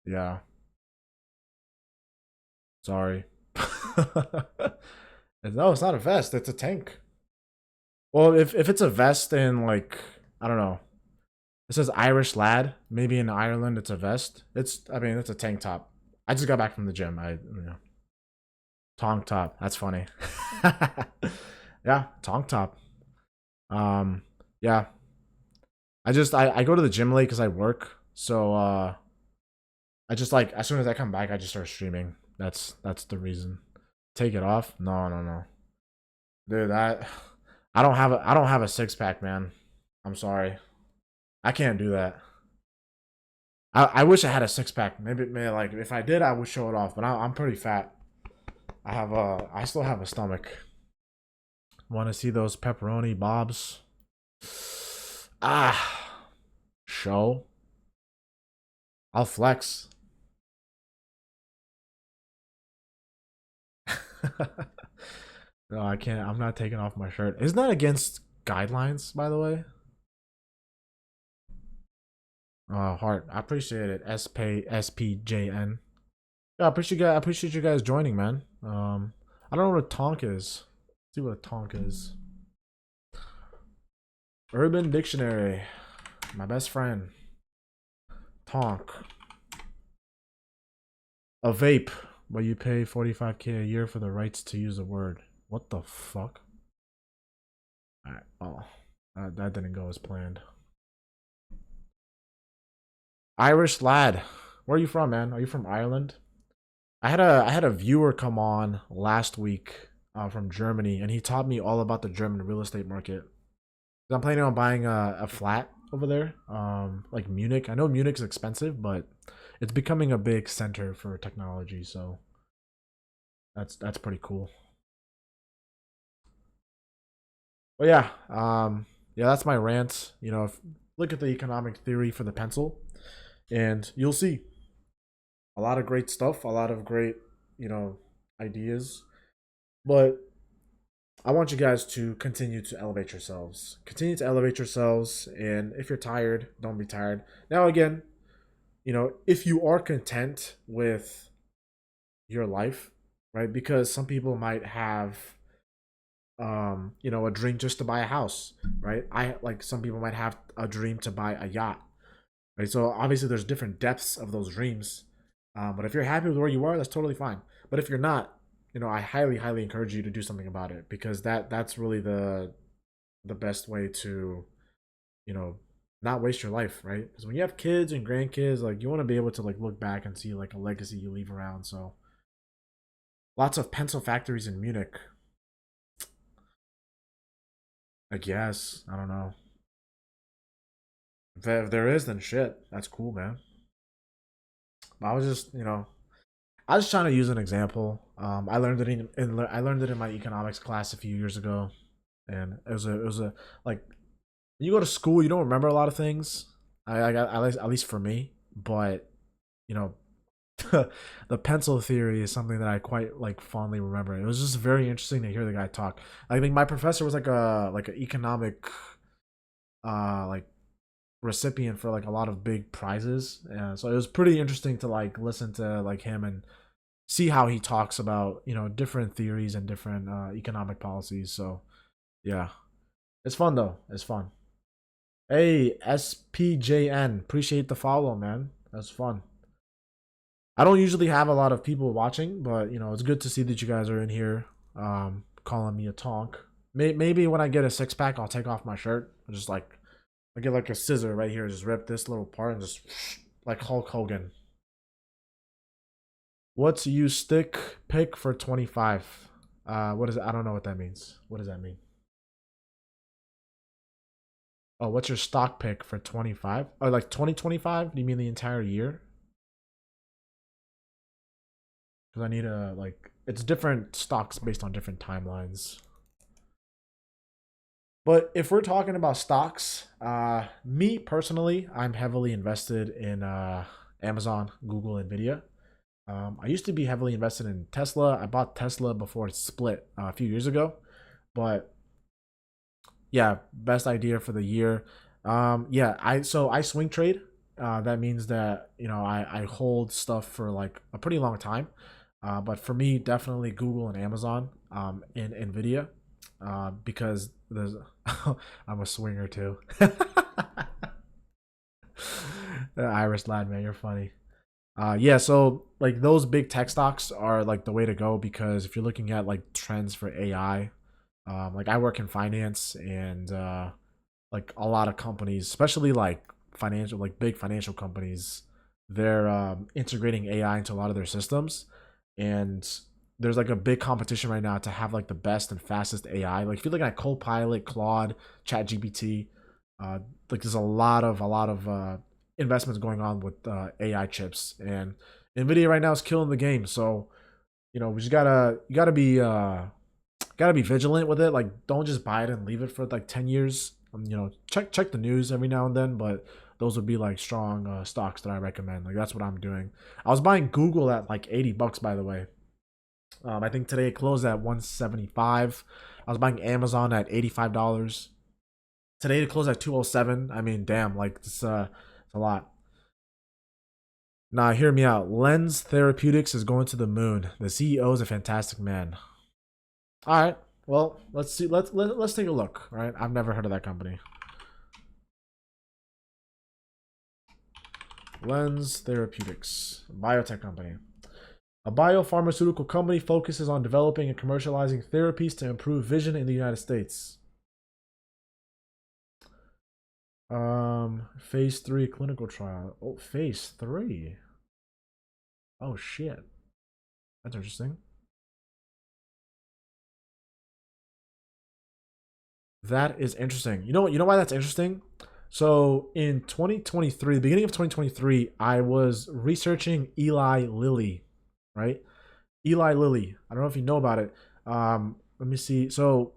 yeah. Sorry. No, it's not a vest. It's a tank. Well, if it's a vest in like I don't know, it says Irish lad. Maybe in Ireland it's a vest. It's a tank top. I just got back from the gym. Tonk top. That's funny. Yeah, tonk top. Yeah. I go to the gym late because I work. So I just like as soon as I come back, I just start streaming. That's the reason. Take it off? No, no, no, dude. I don't have a six pack, man. I'm sorry. I can't do that. I wish I had a six pack. Maybe like if I did, I would show it off. But I'm pretty fat. I still have a stomach. Want to see those pepperoni bobs? Ah, show. I'll flex. No, I can't. I'm not taking off my shirt. Isn't that against guidelines, by the way? Heart. I appreciate it. SPJN. Yeah, I appreciate you guys joining, man. I don't know what a tonk is. Let's see what a tonk is. Urban Dictionary. My best friend. Tonk. A vape, but you pay 45K a year for the rights to use the word. What the fuck? Alright, well, that didn't go as planned. Irish lad. Where are you from, man? Are you from Ireland? I had a viewer come on last week from Germany, and he taught me all about the German real estate market. I'm planning on buying a flat over there, like Munich. I know Munich's expensive, but it's becoming a big center for technology, so that's pretty cool. But yeah, yeah, that's my rant. Look at the economic theory for the pencil, and you'll see a lot of great stuff, a lot of great, ideas. But I want you guys to continue to elevate yourselves. Continue to elevate yourselves, and if you're tired, don't be tired. Now, again, if you are content with your life, right? Because some people might have a dream just to buy a house, right? I like some people might have a dream to buy a yacht, right? So obviously there's different depths of those dreams. But if you're happy with where you are, that's totally fine. But if you're not, I highly, highly encourage you to do something about it because that's really the best way to, you know, not waste your life, right? Because when you have kids and grandkids, like you want to be able to like look back and see like a legacy you leave around. So lots of pencil factories in Munich. I guess. I don't know. If there is, then shit. That's cool, man. I was just, I was trying to use an example. I learned it I learned it in my economics class a few years ago, and it was a like when you go to school, you don't remember a lot of things. I got at least for me, but you know, the pencil theory is something that I quite like fondly remember. It was just very interesting to hear the guy talk. I think my professor was like an economic like recipient for like a lot of big prizes, and so it was pretty interesting to like listen to like him and see how he talks about different theories and different economic policies. So yeah, it's fun though. It's fun. Hey, SPJN, appreciate the follow, man. That's fun. I don't usually have a lot of people watching, but it's good to see that you guys are in here, calling me a tonk. Maybe when I get a six pack, I'll take off my shirt. I get like a scissor right here, just rip this little part and just like Hulk Hogan. What's you stick pick for 25? What is it? I don't know what that means. What does that mean? Oh, what's your stock pick for 25? Oh, like 2025? Do you mean the entire year? Because I need a like it's different stocks based on different timelines. But if we're talking about stocks, me personally, I'm heavily invested in Amazon, Google, Nvidia. I used to be heavily invested in Tesla. I bought Tesla before it split a few years ago, but yeah, best idea for the year. Yeah, I swing trade. That means that I hold stuff for like a pretty long time. But for me, definitely Google and Amazon, and Nvidia, because there's I'm a swinger too. Irish lad, man, you're funny. Yeah, so like those big tech stocks are like the way to go because if you're looking at like trends for AI, like I work in finance and like a lot of companies, especially like financial, like big financial companies, they're integrating AI into a lot of their systems, and there's like a big competition right now to have like the best and fastest AI. Like if you're looking at Copilot, Claude, ChatGPT, uh, like there's a lot of investments going on with AI chips, and Nvidia right now is killing the game. So we just gotta be vigilant with it. Like don't just buy it and leave it for like 10 years. Check the news every now and then, but those would be like strong stocks that I recommend. Like that's what I'm doing. I was buying Google at like $80, by the way. I think today it closed at 175. I was buying Amazon at $85. Today it closed at 207. I mean, damn, like it's a lot. Nah, hear me out. Lens Therapeutics is going to the moon. The CEO is a fantastic man. All right. Well, let's see. Let's take a look. All right. I've never heard of that company. Lens Therapeutics, biotech company. A biopharmaceutical company focuses on developing and commercializing therapies to improve vision in the United States. Phase 3 clinical trial. Oh, phase 3. Oh shit. That's interesting. That is interesting. You know why that's interesting? So in 2023, the beginning of 2023, I was researching Eli Lilly, right? Eli Lilly. I don't know if you know about it. Let me see. So,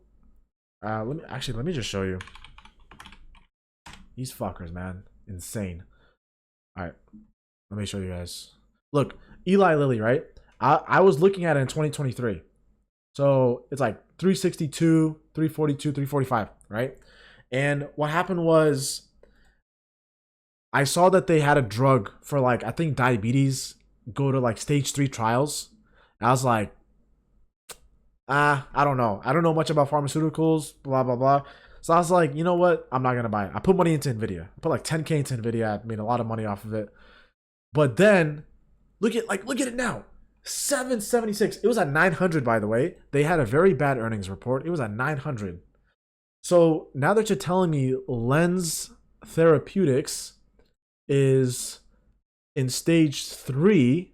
let me just show you. These fuckers, man, insane. All right, let me show you guys. Look, Eli Lilly, right? I was looking at it in 2023. So it's like 362, 342, 345, right? And what happened was I saw that they had a drug for like I think diabetes go to like stage 3 trials. And I was like, I don't know. I don't know much about pharmaceuticals, blah blah blah. So I was like, you know what? I'm not gonna buy it. I put money into Nvidia. I put like 10K into Nvidia. I made a lot of money off of it. But then look at it now. 776. It was at 900, by the way. They had a very bad earnings report. It was at 900. So now that you're telling me Lens Therapeutics is in stage 3,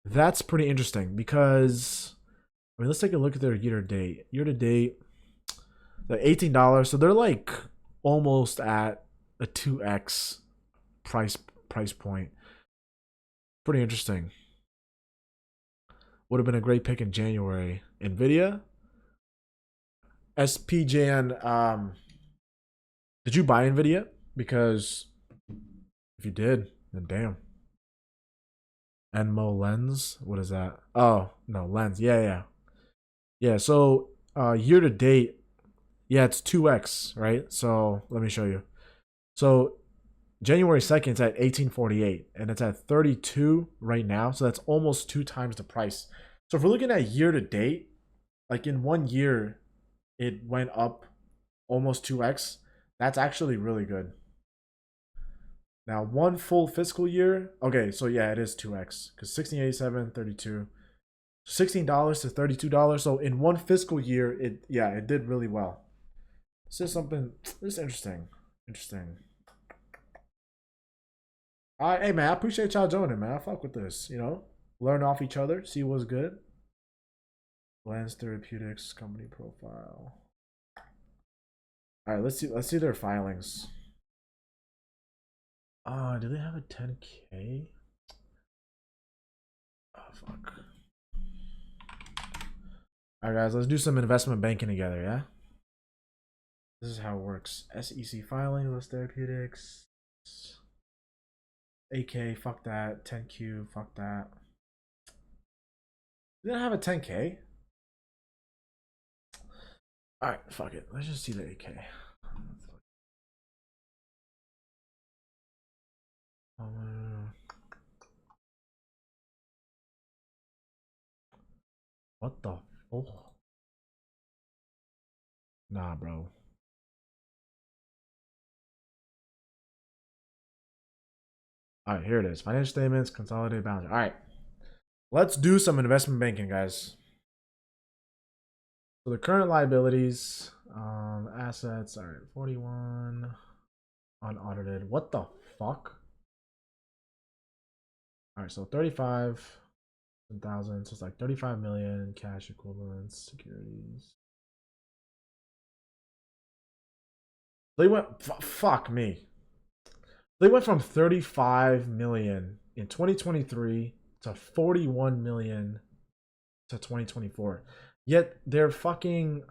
that's pretty interesting because I mean let's take a look at their year to date. Year to date, they're $18. So they're like almost at a 2x price point. Pretty interesting. Would have been a great pick in January. Nvidia, SPJN. Did you buy Nvidia? Because if you did, then damn. Enmo Lens. What is that? Oh no, Lens. Yeah. So year to date, yeah, it's 2x, right? So let me show you. So January 2nd, it's at 1848, and it's at 32 right now. So that's almost 2 times the price. So if we're looking at year to date, like in 1 year, it went up almost 2x. That's actually really good. Now, one full fiscal year. Okay, so yeah, it is 2x because 1687, 32. $16 to $32. So in one fiscal year, it did really well. This is something. This is interesting. Interesting. All right, hey man, I appreciate y'all joining, man. I fuck with this. Learn off each other, see what's good. Lens Therapeutics company profile. All right, let's see. Let's see their filings. Do they have a 10K? Oh fuck. All right, guys, let's do some investment banking together. Yeah. This is how it works. SEC filing, Lens Therapeutics. AK, fuck that. 10Q, fuck that. They don't have a 10K. Alright, fuck it. Let's just see the AK. What the? Oh. Nah, bro. Alright, here it is. Financial statements, consolidated balance. Alright. Let's do some investment banking, guys. So the current liabilities, assets, alright, 41 unaudited. What the fuck? Alright, so 35,000, so it's like 35 million cash equivalents, securities. They went fuck me. They went from 35 million in 2023 to 41 million to 2024. Yet they're fucking,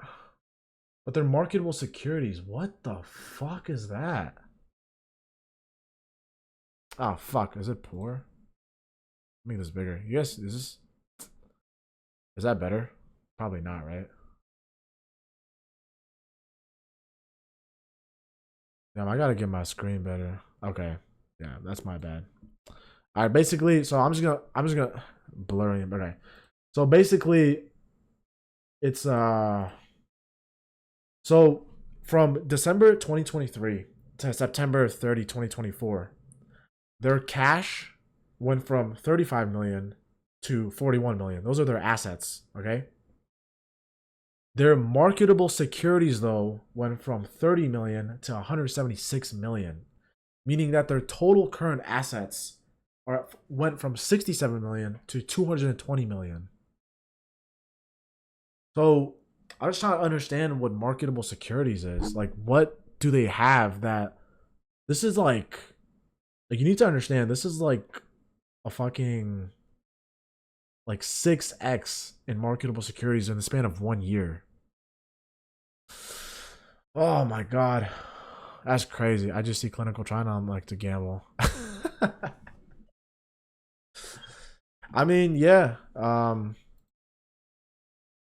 but they're marketable securities. What the fuck is that? Oh fuck, is it poor? Make this bigger. Yes, is that better? Probably not, right? Damn, I gotta get my screen better. Okay, yeah, that's my bad. All right, basically, so I'm just gonna blur it. Okay, so basically, it's so from December 2023 to September 30, 2024, their cash went from 35 million to 41 million. Those are their assets, okay? Their marketable securities though went from 30 million to 176 million, meaning that their total current assets went from 67 million to 220 million. So I was trying to understand what marketable securities is. Like, what do they have that this is like you need to understand this is like a fucking like 6x in marketable securities in the span of 1 year. Oh my god. That's crazy. I just see clinical trial. I'm like to gamble. I mean, yeah.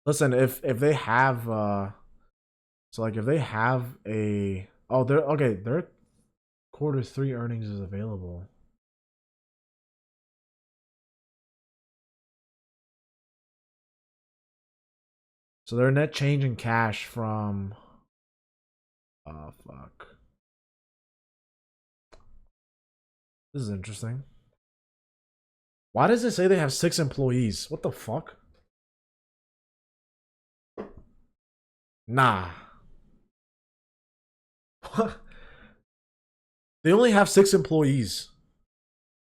Listen, if they have so like if they have a they're okay, their Q3 earnings is available. So their net change in cash from oh fuck. This is interesting. Why does it say they have 6 employees? What the fuck? Nah. What? They only have 6 employees.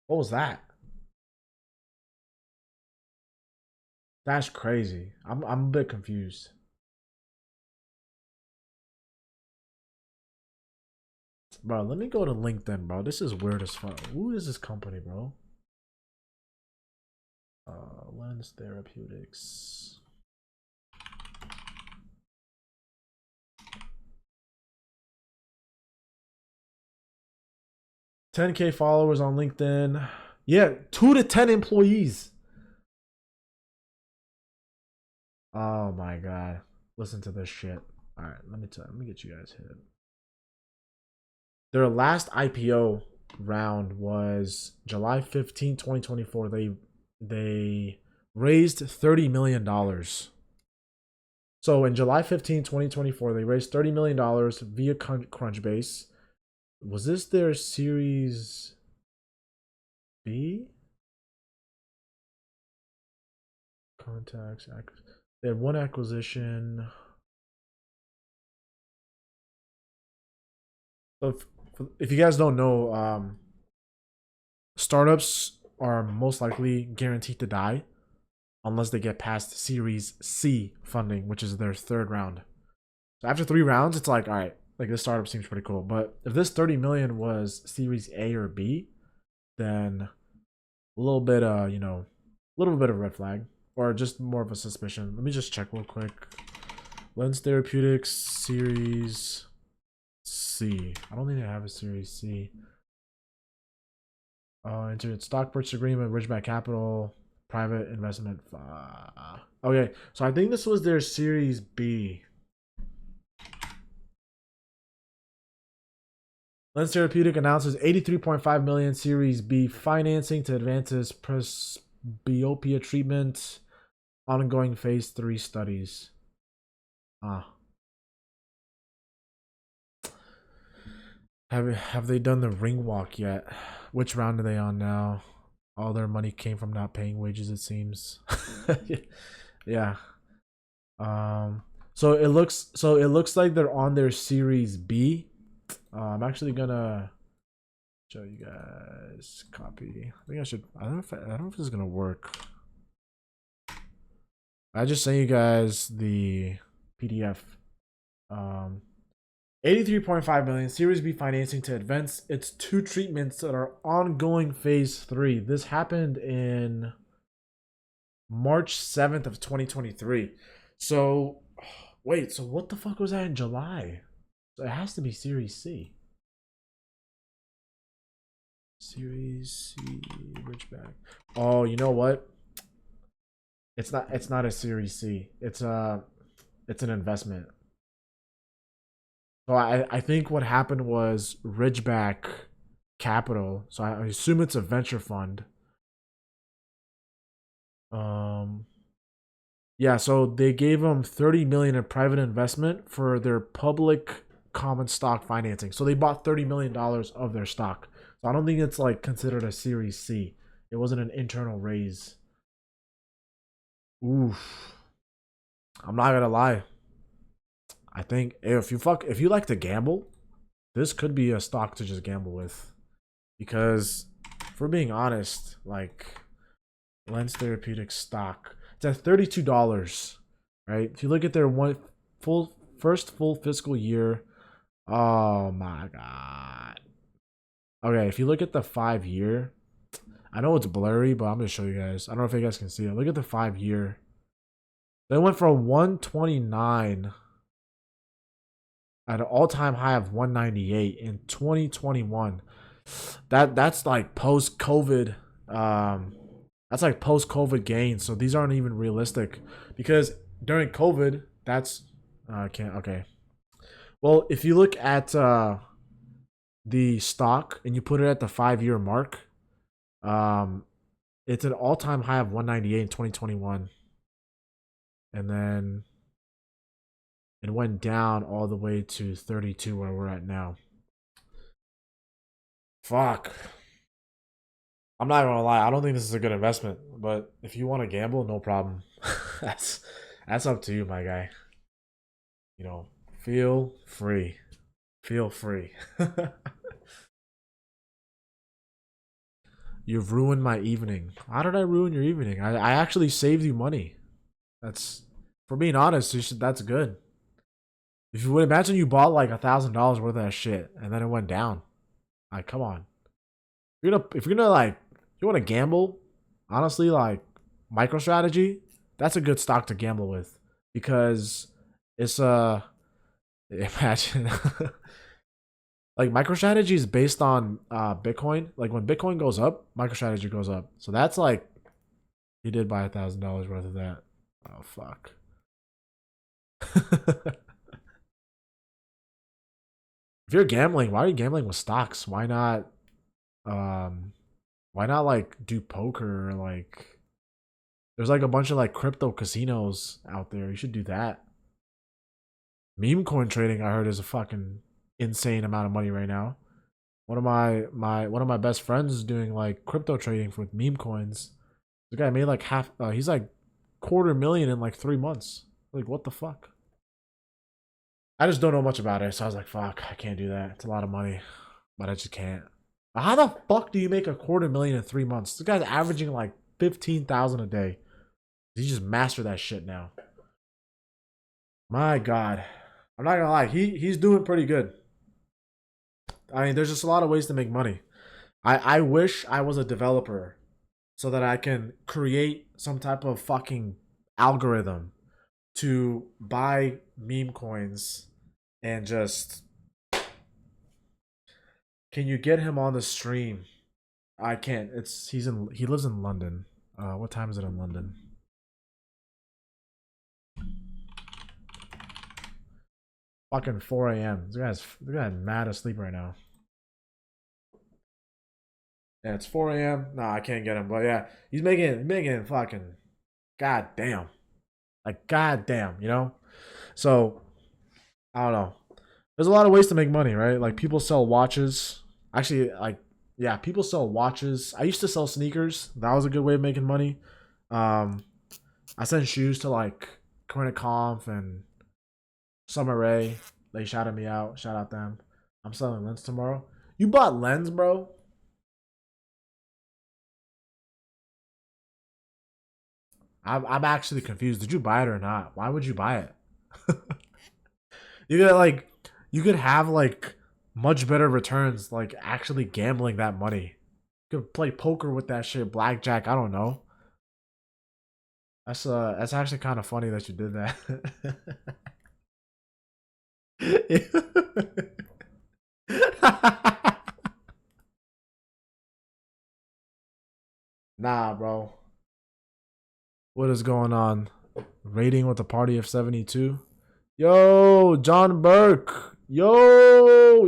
What was that? That's crazy. I'm a bit confused. Bro, let me go to LinkedIn, bro. This is weird as fuck. Who is this company, bro? Lens Therapeutics. $10K followers on LinkedIn. Yeah, 2 to 10 employees. Oh my god. Listen to this shit. Alright, let me get you guys hit. Their last IPO round was July 15, 2024. They raised $30 million. So in July 15, 2024, they raised $30 million via Crunchbase. Was this their Series B? Contacts. They had one acquisition. So if you guys don't know, startups are most likely guaranteed to die unless they get past Series C funding, which is their third round. So after 3 rounds, it's like, all right, like this startup seems pretty cool. But if this 30 million was Series A or B, then a little bit, a little bit of a red flag or just more of a suspicion. Let me just check real quick. Lens Therapeutics Series C. I don't think they have a Series C. Entered stock purchase agreement, Ridgeback Capital, private investment. Okay, so I think this was their Series B. Lens Therapeutic announces 83.5 million Series B financing to advance its presbyopia treatment. Ongoing phase 3 studies. Have they done the ring walk yet? Which round are they on now? All their money came from not paying wages, it seems. Yeah. So it looks like they're on their Series B. I'm actually gonna show you guys. Copy. I think I should. I don't know if this is gonna work. I just sent you guys the PDF. 83.5 million Series B financing to advance its 2 treatments that are ongoing phase 3. This happened in March 7th of 2023. So wait, so what the fuck was that in July? So it has to be Series C. Series C Ridgeback. Oh, you know what? It's not a Series C. It's an investment. So I think what happened was Ridgeback Capital. So I assume it's a venture fund. Yeah, so they gave them 30 million in private investment for their public common stock financing. So they bought 30 million dollars of their stock. So I don't think it's like considered a Series C. It wasn't an internal raise. Oof. I'm not gonna lie. I think if you like to gamble, this could be a stock to just gamble with. Because for being honest, like Lens Therapeutics stock, it's at $32, right? If you look at their first full fiscal year, oh my god. Okay, if you look at the 5 year, I know it's blurry, but I'm gonna show you guys. I don't know if you guys can see it. Look at the 5 year. They went from 129 at an all-time high of 198 in 2021. That's like post-COVID. That's like post-COVID gains. So these aren't even realistic because during COVID, that's I can't. Okay. Well, if you look at the stock and you put it at the 5 year mark, it's an all-time high of 198 in 2021, and then it went down all the way to 32 where we're at now. Fuck. I'm not gonna lie, I don't think this is a good investment, but if you want to gamble, no problem. that's that's up to you, my guy. Feel free. Feel free. You've ruined my evening. How did I ruin your evening? I actually saved you money. That's For being honest, that's good. If you would imagine you bought like $1,000 worth of that shit and then it went down. Like, come on. If you're gonna like you wanna gamble, honestly, like MicroStrategy, that's a good stock to gamble with. Because it's imagine like MicroStrategy is based on Bitcoin. Like when Bitcoin goes up, MicroStrategy goes up. So that's like he did buy $1,000 worth of that. Oh fuck. If you're gambling, why are you gambling with stocks? Why not Why not like do poker? Or, like, there's like a bunch of like crypto casinos out there. You should do that. Meme coin trading, I heard, is a fucking insane amount of money right now. One of my best friends is doing like crypto trading with meme coins. The guy made like half. He's like quarter million in like 3 months. Like, what the fuck? I just don't know much about it, so I was like, fuck, I can't do that. It's a lot of money, but I just can't. How the fuck do you make a quarter million in 3 months? This guy's averaging like 15,000 a day. He just mastered that shit now. My God, I'm not gonna lie. He's doing pretty good. I mean, there's just a lot of ways to make money. I wish I was a developer so that I can create some type of fucking algorithm to buy meme coins and just, can you get him on the stream? I can't. He lives in London. What time is it in London? Fucking 4 a.m. This guy's mad asleep right now. Yeah, it's 4 a.m. Nah, I can't get him. But yeah, he's making fucking goddamn. Like goddamn, you know? So I don't know. There's a lot of ways to make money, right? Like people sell watches. Actually, like, yeah, people sell watches. I used to sell sneakers. That was a good way of making money. I sent shoes to like Corinna Conf and Summer Rae. They shouted me out. Shout out them. I'm selling Lens tomorrow. You bought Lens, bro? I'm actually confused. Did you buy it or not? Why would you buy it? You could have like much better returns like actually gambling that money. You could play poker with that shit, blackjack, I don't know. That's actually kind of funny that you did that. Nah, bro. What is going on? Rating with a party of 72. Yo, John Burke. Yo.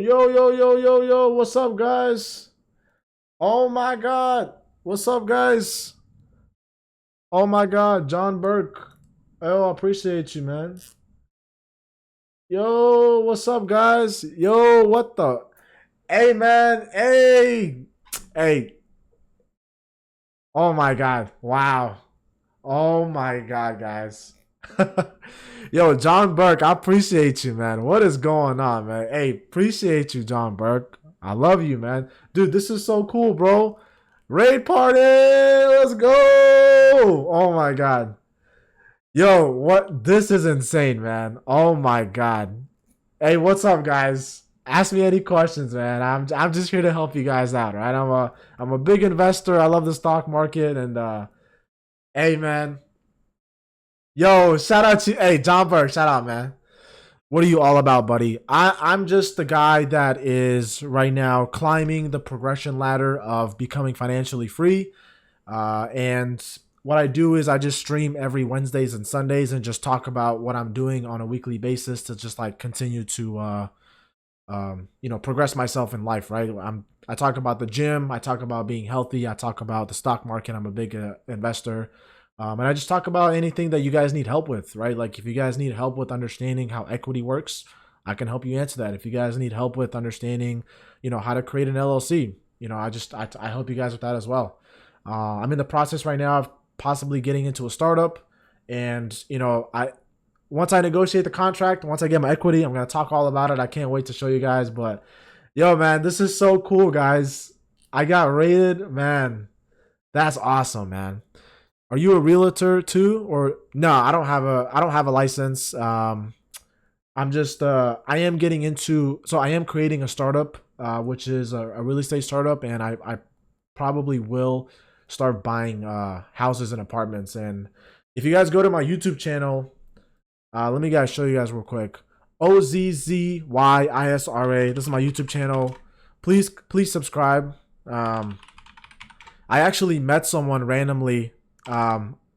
What's up, guys? Oh my God. What's up, guys? Oh my God, John Burke. Oh, I appreciate you, man. Yo, what's up, guys? Yo, what the? Hey, man. Hey. Oh my God. Wow. Oh my God, guys. Yo, John Burke, I appreciate you, man. What is going on, man? Hey, appreciate you, John Burke. I love you, man. Dude, this is so cool, bro. Raid party! Let's go! Oh my God. Yo, what? This is insane, man. Oh my God. Hey, what's up, guys? Ask me any questions, man. I'm just here to help you guys out, right? I'm a big investor. I love the stock market, and hey, man. Yo, shout out to hey John Burke. Shout out, man. What are you all about, buddy? I'm just the guy that is right now climbing the progression ladder of becoming financially free. And what I do is I just stream every Wednesdays and Sundays and just talk about what I'm doing on a weekly basis to just like continue to progress myself in life, right? I talk about the gym, I talk about being healthy, I talk about the stock market. I'm a big investor. And I just talk about anything that you guys need help with, right? Like if you guys need help with understanding how equity works, I can help you answer that. If you guys need help with understanding, how to create an LLC, I help you guys with that as well. I'm in the process right now of possibly getting into a startup, and I once I negotiate the contract, once I get my equity, I'm gonna talk all about it. I can't wait to show you guys. But yo, man, this is so cool, guys. I got rated, man. That's awesome, man. Are you a realtor too, or no? I don't have a license. I'm just I am getting into, so I am creating a startup, which is a real estate startup, and I probably will start buying houses and apartments. And if you guys go to my YouTube channel, let me show you guys real quick. OZZYISRA. This is my YouTube channel. Please subscribe. I actually met someone randomly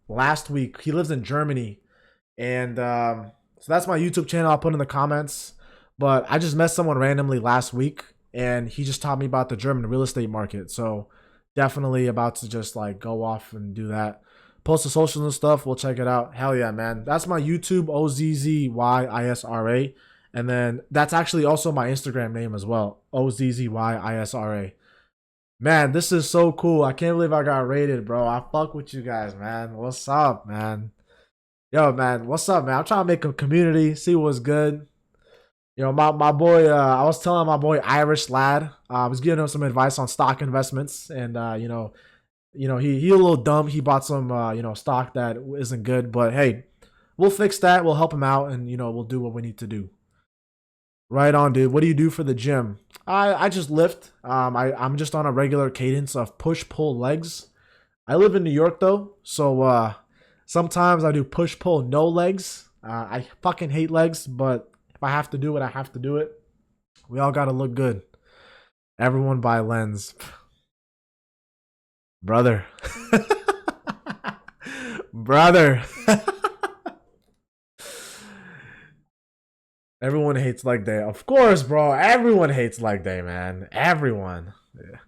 last week. He lives in Germany, and so that's my YouTube channel. I'll put in the comments. But I just met someone randomly last week, and he just taught me about the German real estate market. So definitely about to just like go off and do that. Post the socials and stuff. We'll check it out. Hell yeah, man. That's my YouTube, OZZYISRA. And then that's actually also my Instagram name as well, OZZYISRA. Man, this is so cool. I can't believe I got rated, bro. I fuck with you guys, man. What's up, man? Yo, man, what's up, man? I'm trying to make a community, see what's good. You know, my boy, I was telling my boy Irish Lad, I was giving him some advice on stock investments, and he a little dumb. He bought some stock that isn't good, but hey, we'll fix that. We'll help him out, and we'll do what we need to do. Right on, dude. What do you do for the gym? I just lift. I'm just on a regular cadence of push pull legs. I live in New York though, so sometimes I do push pull no legs. I fucking hate legs, but if I have to do it, I have to do it. We all gotta look good. Everyone buy lens, brother. Brother. Everyone hates leg day. Of course, bro. Everyone hates leg day, man. Everyone. Yeah.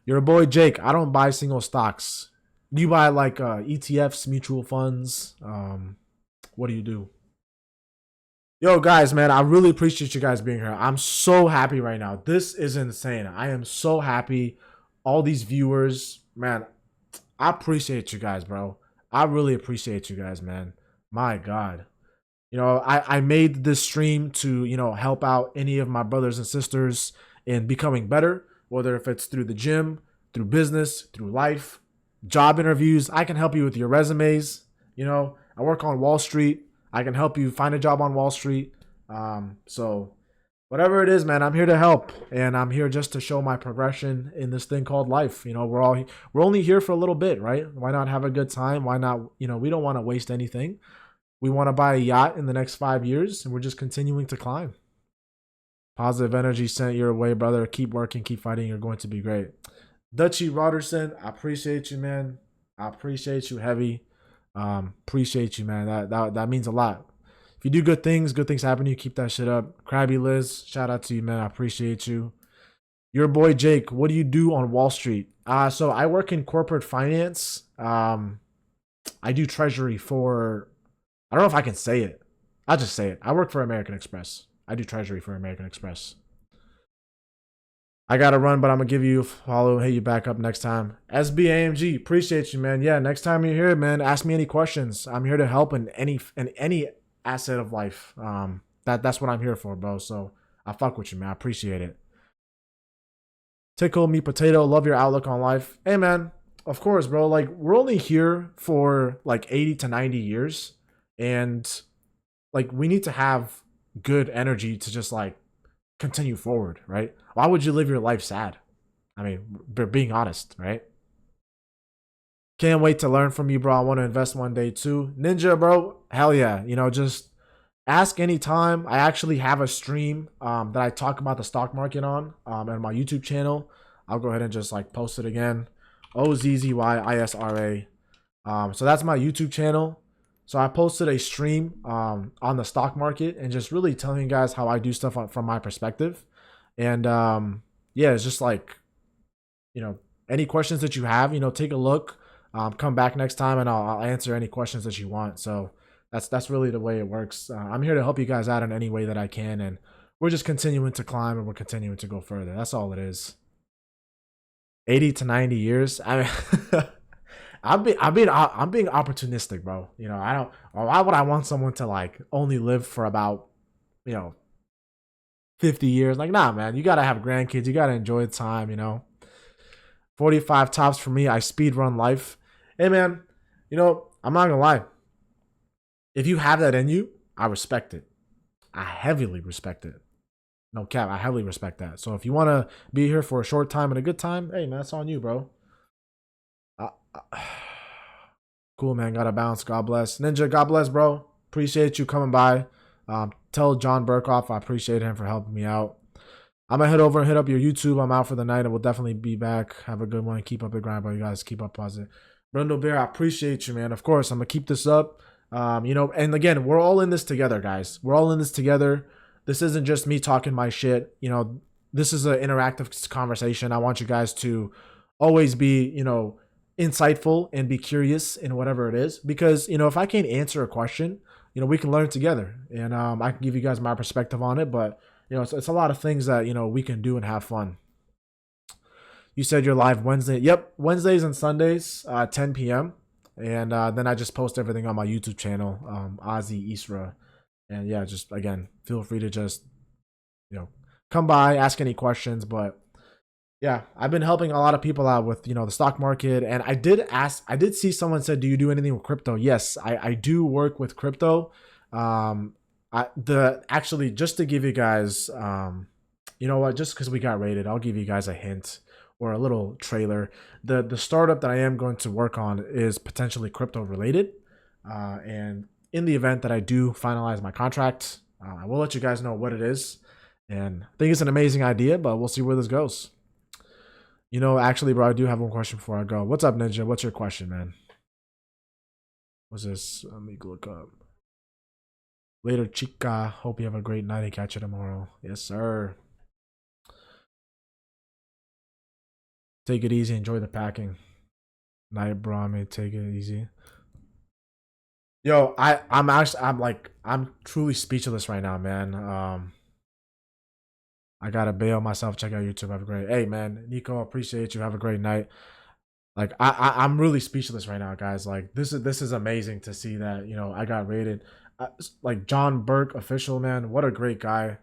Your boy Jake. I don't buy single stocks. Do you buy like ETFs, mutual funds? What do you do? Yo, guys, man, I really appreciate you guys being here. I'm so happy right now. This is insane. I am so happy. All these viewers, man, I appreciate you guys, bro. I really appreciate you guys, man. My God. I made this stream to, help out any of my brothers and sisters in becoming better, whether if it's through the gym, through business, through life, job interviews. I can help you with your resumes. I work on Wall Street. I can help you find a job on Wall Street. So whatever it is, man, I'm here to help, and I'm here just to show my progression in this thing called life. We're only here for a little bit, right? Why not have a good time? Why not, we don't want to waste anything. We want to buy a yacht in the next 5 years, and we're just continuing to climb. Positive energy sent your way, brother. Keep working, keep fighting. You're going to be great. Dutchy Roderson, I appreciate you, man. I appreciate you heavy. Appreciate you, man. That means a lot. If you do good things happen to you. Keep that shit up. Krabby Liz, shout out to you, man. I appreciate you. Your boy Jake, what do you do on Wall Street? So I work in corporate finance. I do treasury for, I don't know if I can say it. I'll just say it. I work for American Express. I do treasury for American Express. I gotta run, but I'm gonna give you a follow. Hey, you back up next time. SBAMG, appreciate you, man. Yeah, next time you're here, man, ask me any questions. I'm here to help in any asset of life. That's what I'm here for, bro. So I fuck with you, man. I appreciate it. Tickle me potato. Love your outlook on life. Hey, man. Of course, bro. Like, we're only here for like 80 to 90 years. And like, we need to have good energy to just like continue forward, right? Why would you live your life sad? I mean, being honest, right? Can't wait to learn from you, bro. I want to invest one day too. Ninja, bro, hell yeah. Just ask anytime. I actually have a stream that I talk about the stock market on my YouTube channel. I'll go ahead and just like post it again. OZZYISRA. So that's my YouTube channel. So I posted a stream on the stock market and just really telling you guys how I do stuff from my perspective. And yeah, it's just like, any questions that you have, take a look, come back next time, and I'll answer any questions that you want. So that's really the way it works. I'm here to help you guys out in any way that I can, and we're just continuing to climb and we're continuing to go further. That's all it is. 80 to 90 years. I mean, I'm being opportunistic, bro. I don't. Why would I want someone to like only live for about 50 years? Like, nah, man. You gotta have grandkids. You gotta enjoy the time. 45 tops for me. I speed run life. Hey, man. I'm not gonna lie. If you have that in you, I respect it. I heavily respect it. No cap. I heavily respect that. So if you want to be here for a short time and a good time, hey, man, that's on you, bro. Cool, man. Gotta bounce. God bless. Ninja, God bless, bro. Appreciate you coming by. Tell John Burkhoff I appreciate him for helping me out. I'm gonna head over and hit up your YouTube. I'm out for the night, and we'll definitely be back. Have a good one. Keep up the grind, bro. You guys keep up positive. Brundle Bear, I appreciate you, man. Of course, I'm gonna keep this up. And again, we're all in this together, guys. We're all in this together. This isn't just me talking my shit. this is an interactive conversation. I want you guys to always be, insightful and be curious in whatever it is. Because, if I can't answer a question, we can learn together. And I can give you guys my perspective on it. But, it's a lot of things that, we can do and have fun. You said you're live Wednesday. Yep, Wednesdays and Sundays, 10 p.m. And then I just post everything on my YouTube channel, Ozzy Isra. And yeah, just again, feel free to just, come by, ask any questions. But yeah, I've been helping a lot of people out with, the stock market. And I did see someone said, do you do anything with crypto? Yes, I do work with crypto. Actually, just to give you guys, you know what, just because we got rated, I'll give you guys a hint or a little trailer. The startup that I am going to work on is potentially crypto related. And in the event that I do finalize my contract, I will let you guys know what it is. And I think it's an amazing idea, but we'll see where this goes. Actually, bro, I do have one question before I go. What's up, Ninja? What's your question, man? What's this? Let me look up. Later, chica. Hope you have a great night and catch you tomorrow. Yes, sir. Take it easy. Enjoy the packing. Night, bro. I mean, take it easy. Yo, I'm truly speechless right now, man. I gotta bail myself. Check out YouTube. Have a great. Hey, man, Nico, appreciate you. Have a great night. Like I'm really speechless right now, guys. Like this is amazing to see that I got rated. Like John Burke official, man. What a great guy.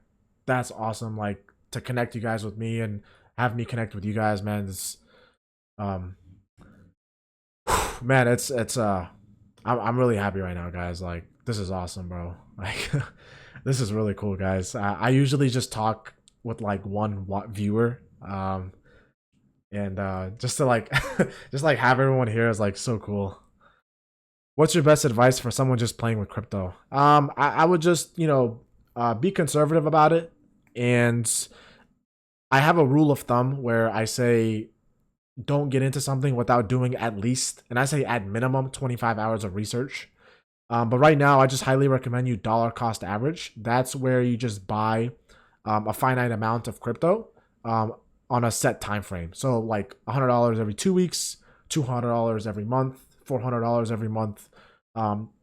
That's awesome. Like to connect you guys with me and have me connect with you guys, man. This man, I'm really happy right now, guys. Like this is awesome, bro. Like this is really cool, guys. I usually just talk with like one viewer, and just to like just like have everyone here is like so cool. What's your best advice for someone just playing with crypto? I would just be conservative about it, and I have a rule of thumb where I say don't get into something without doing at least, and I say at minimum 25 hours of research. But right now, I just highly recommend you dollar cost average. That's where you just buy a finite amount of crypto on a set time frame. So like $100 every 2 weeks, $200 every month, $400 every month.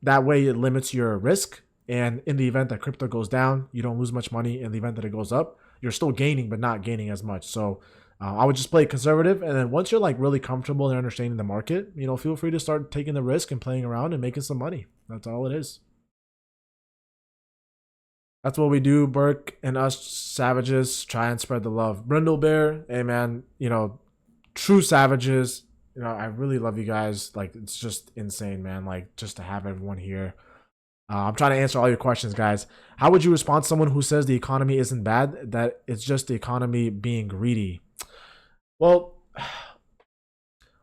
That way it limits your risk. And in the event that crypto goes down, you don't lose much money. In the event that it goes up, you're still gaining, but not gaining as much. So I would just play conservative. And then once you're like really comfortable in understanding the market, feel free to start taking the risk and playing around and making some money. That's all it is. That's what we do, Burke and us savages. Try and spread the love. Brindle Bear, hey man, true savages. I really love you guys. Like it's just insane, man. Like just to have everyone here. I'm trying to answer all your questions, guys. How would you respond to someone who says the economy isn't bad, that it's just the economy being greedy? Well,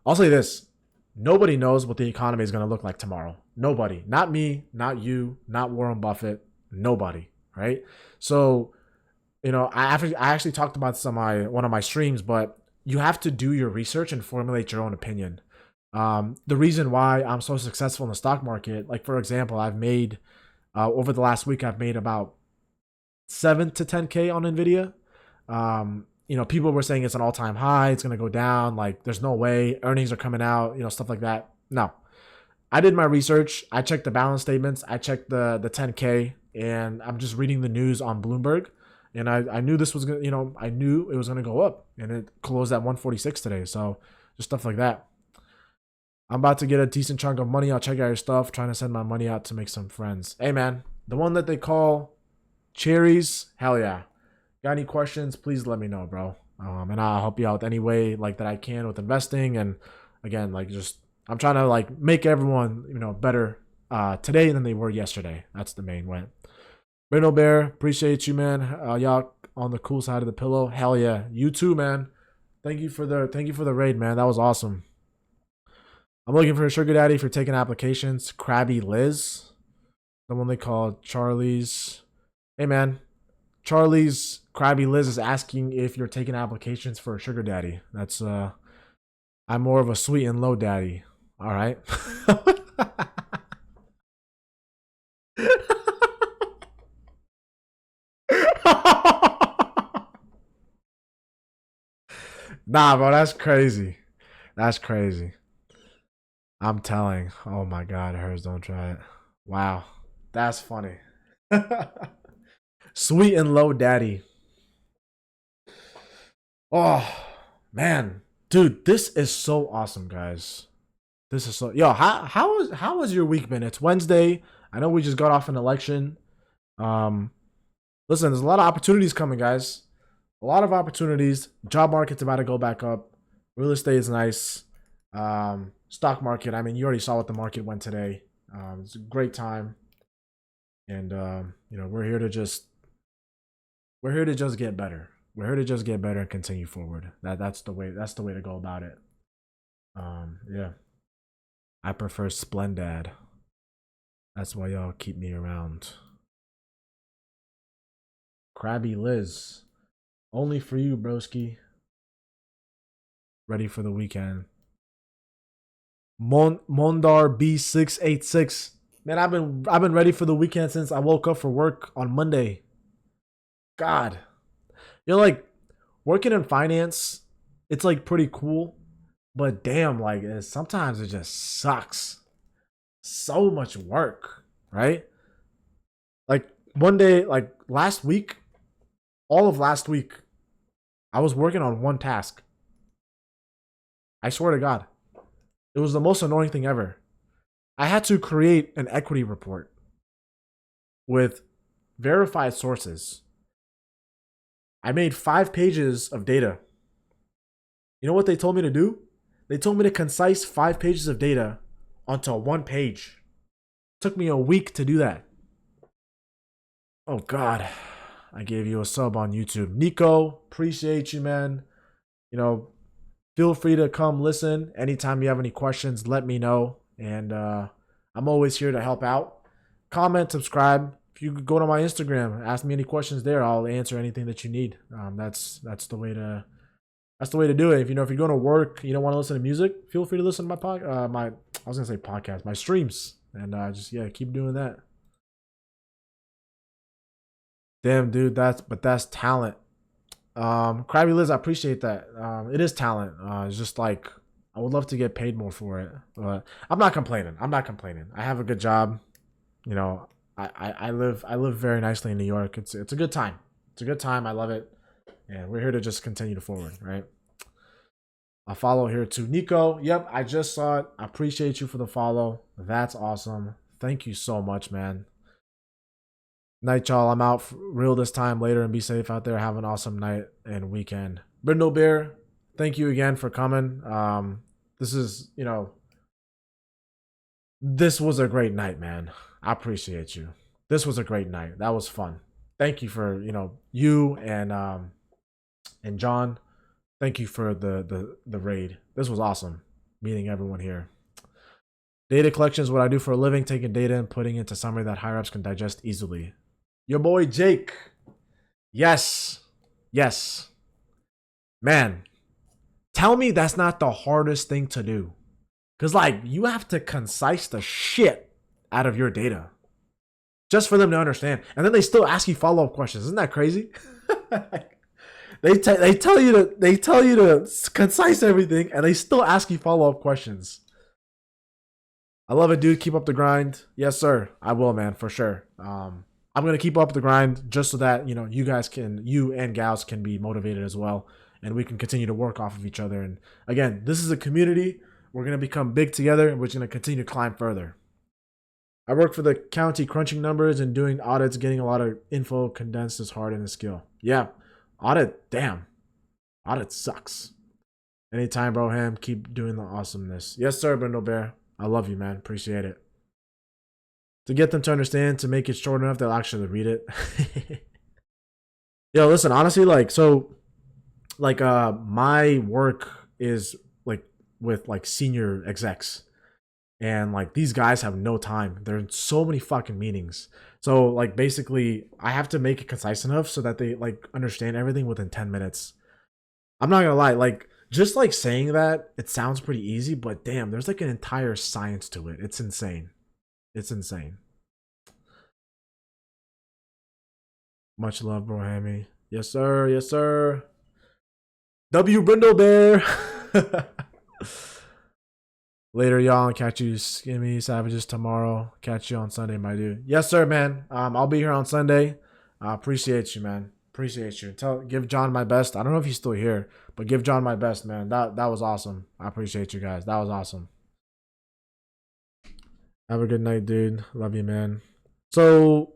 I'll say this. Nobody knows what the economy is going to look like tomorrow. Nobody. Not me, not you, not Warren Buffett. Nobody, right? So, I actually talked about this on one of my streams, but you have to do your research and formulate your own opinion. The reason why I'm so successful in the stock market, like for example, I've made over the last week, I've made about 7 to 10K on Nvidia. People were saying it's an all-time high, it's gonna go down, like there's no way, earnings are coming out, stuff like that. No, I did my research. I checked the balance statements. I checked the 10K, and I'm just reading the news on Bloomberg. And I knew this was gonna, I knew it was gonna go up, and it closed at 146 today. So just stuff like that. I'm about to get a decent chunk of money. I'll check out your stuff. Trying to send my money out to make some friends. Hey man, the one that they call cherries. Hell yeah. Got any questions? Please let me know, bro. And I'll help you out any way like that I can with investing. And again, like just I'm trying to like make everyone better today than they were yesterday. That's the main way. Brindle Bear, appreciate you, man. Y'all on the cool side of the pillow. Hell yeah, you too, man. Thank you for the raid, man. That was awesome. I'm looking for a sugar daddy for taking applications. Krabby Liz, the one they call Charlie's. Hey man, Charlie's Krabby Liz is asking if you're taking applications for a sugar daddy. That's I'm more of a sweet and low daddy. All right. Nah, bro, that's crazy. That's crazy. I'm telling. Oh my god, hers don't try it. Wow. That's funny. Sweet and low daddy. Oh man. Dude, this is so awesome, guys. This is so yo, how was your week been? It's Wednesday. I know we just got off an election. Um Listen, there's a lot of opportunities coming, guys. A lot of opportunities. Job market's about to go back up. Real estate is nice. Stock market. I mean, you already saw what the market went today. It's a great time, and we're here to just get better. We're here to just get better and continue forward. That's the way. That's the way to go about it. Yeah. I prefer Splendad. That's why y'all keep me around. Krabby Liz. Only for you, broski. Ready for the weekend. Mondar B686. Man, I've been ready for the weekend since I woke up for work on Monday. God. Like working in finance, it's like pretty cool, but damn, like sometimes it just sucks. So much work, right? Like one day, like last week, all of last week, I was working on one task. I swear to God. It was the most annoying thing ever. I had to create an equity report with verified sources. I made 5 pages of data. You know what they told me to do? They told me to concise 5 pages of data onto one page. It took me a week to do that. Oh God, I gave you a sub on YouTube. Nico, appreciate you, man. Feel free to come listen. Anytime you have any questions, let me know. And I'm always here to help out. Comment, subscribe. If you could go to my Instagram, ask me any questions there. I'll answer anything that you need. That's the way to do it. If you're going to work, you don't want to listen to music, feel free to listen to my I was gonna say podcast, my streams, and just keep doing that. Damn, dude, that's talent. Krabby Liz, I appreciate that. It is talent. It's just like I would love to get paid more for it, but I'm not complaining. I have a good job. You know, I live very nicely in New York. It's a good time. It's a good time. I love it, and we're here to just continue to forward, right? A follow here to Nico. Yep, I just saw it. I appreciate you for the follow. That's awesome. Thank you so much, man. Night, y'all. I'm out real this time later, and be safe out there. Have an awesome night and weekend. Brindle Bear, thank you again for coming. This is, this was a great night, man. I appreciate you. This was a great night. That was fun. Thank you for, you and John. Thank you for the raid. This was awesome. Meeting everyone here. Data collection is what I do for a living, taking data and putting it into summary that higher ups can digest easily. Your boy Jake. Yes. Yes. Man, tell me that's not the hardest thing to do. Because, like, you have to concise the shit out of your data just for them to understand. And then they still ask you follow-up questions. Isn't that crazy? They tell you to concise everything, and they still ask you follow-up questions. I love it, dude. Keep up the grind. Yes, sir. I will, man, for sure. I'm gonna keep up the grind just so that you and gals can be motivated as well, and we can continue to work off of each other. And again, this is a community. We're gonna become big together, and we're gonna continue to climb further. I work for the county, crunching numbers and doing audits. Getting a lot of info condensed is hard and a skill. Yeah, audit. Damn, audit sucks. Anytime, bro. Ham, keep doing the awesomeness. Yes, sir, Brindle Bear. I love you, man. Appreciate it. To get them to understand, to make it short enough they'll actually read it. Yo, listen, honestly, my work is like with like senior execs, and like these guys have no time. They're in so many fucking meetings. So like basically I have to make it concise enough so that they like understand everything within 10 minutes. I'm not gonna lie, like just like saying that, it sounds pretty easy, but damn, there's like an entire science to it. It's insane. It's insane. Much love, bro, Hammy. Yes, sir. Yes, sir. W Brindle Bear. Later, y'all, and catch you Skimmy Savages tomorrow. Catch you on Sunday, my dude. Yes, sir, man. I'll be here on Sunday. Appreciate you, man. Appreciate you. Give John my best. I don't know if he's still here, but give John my best, man. That was awesome. I appreciate you guys. That was awesome. Have a good night, dude. Love you, man. So,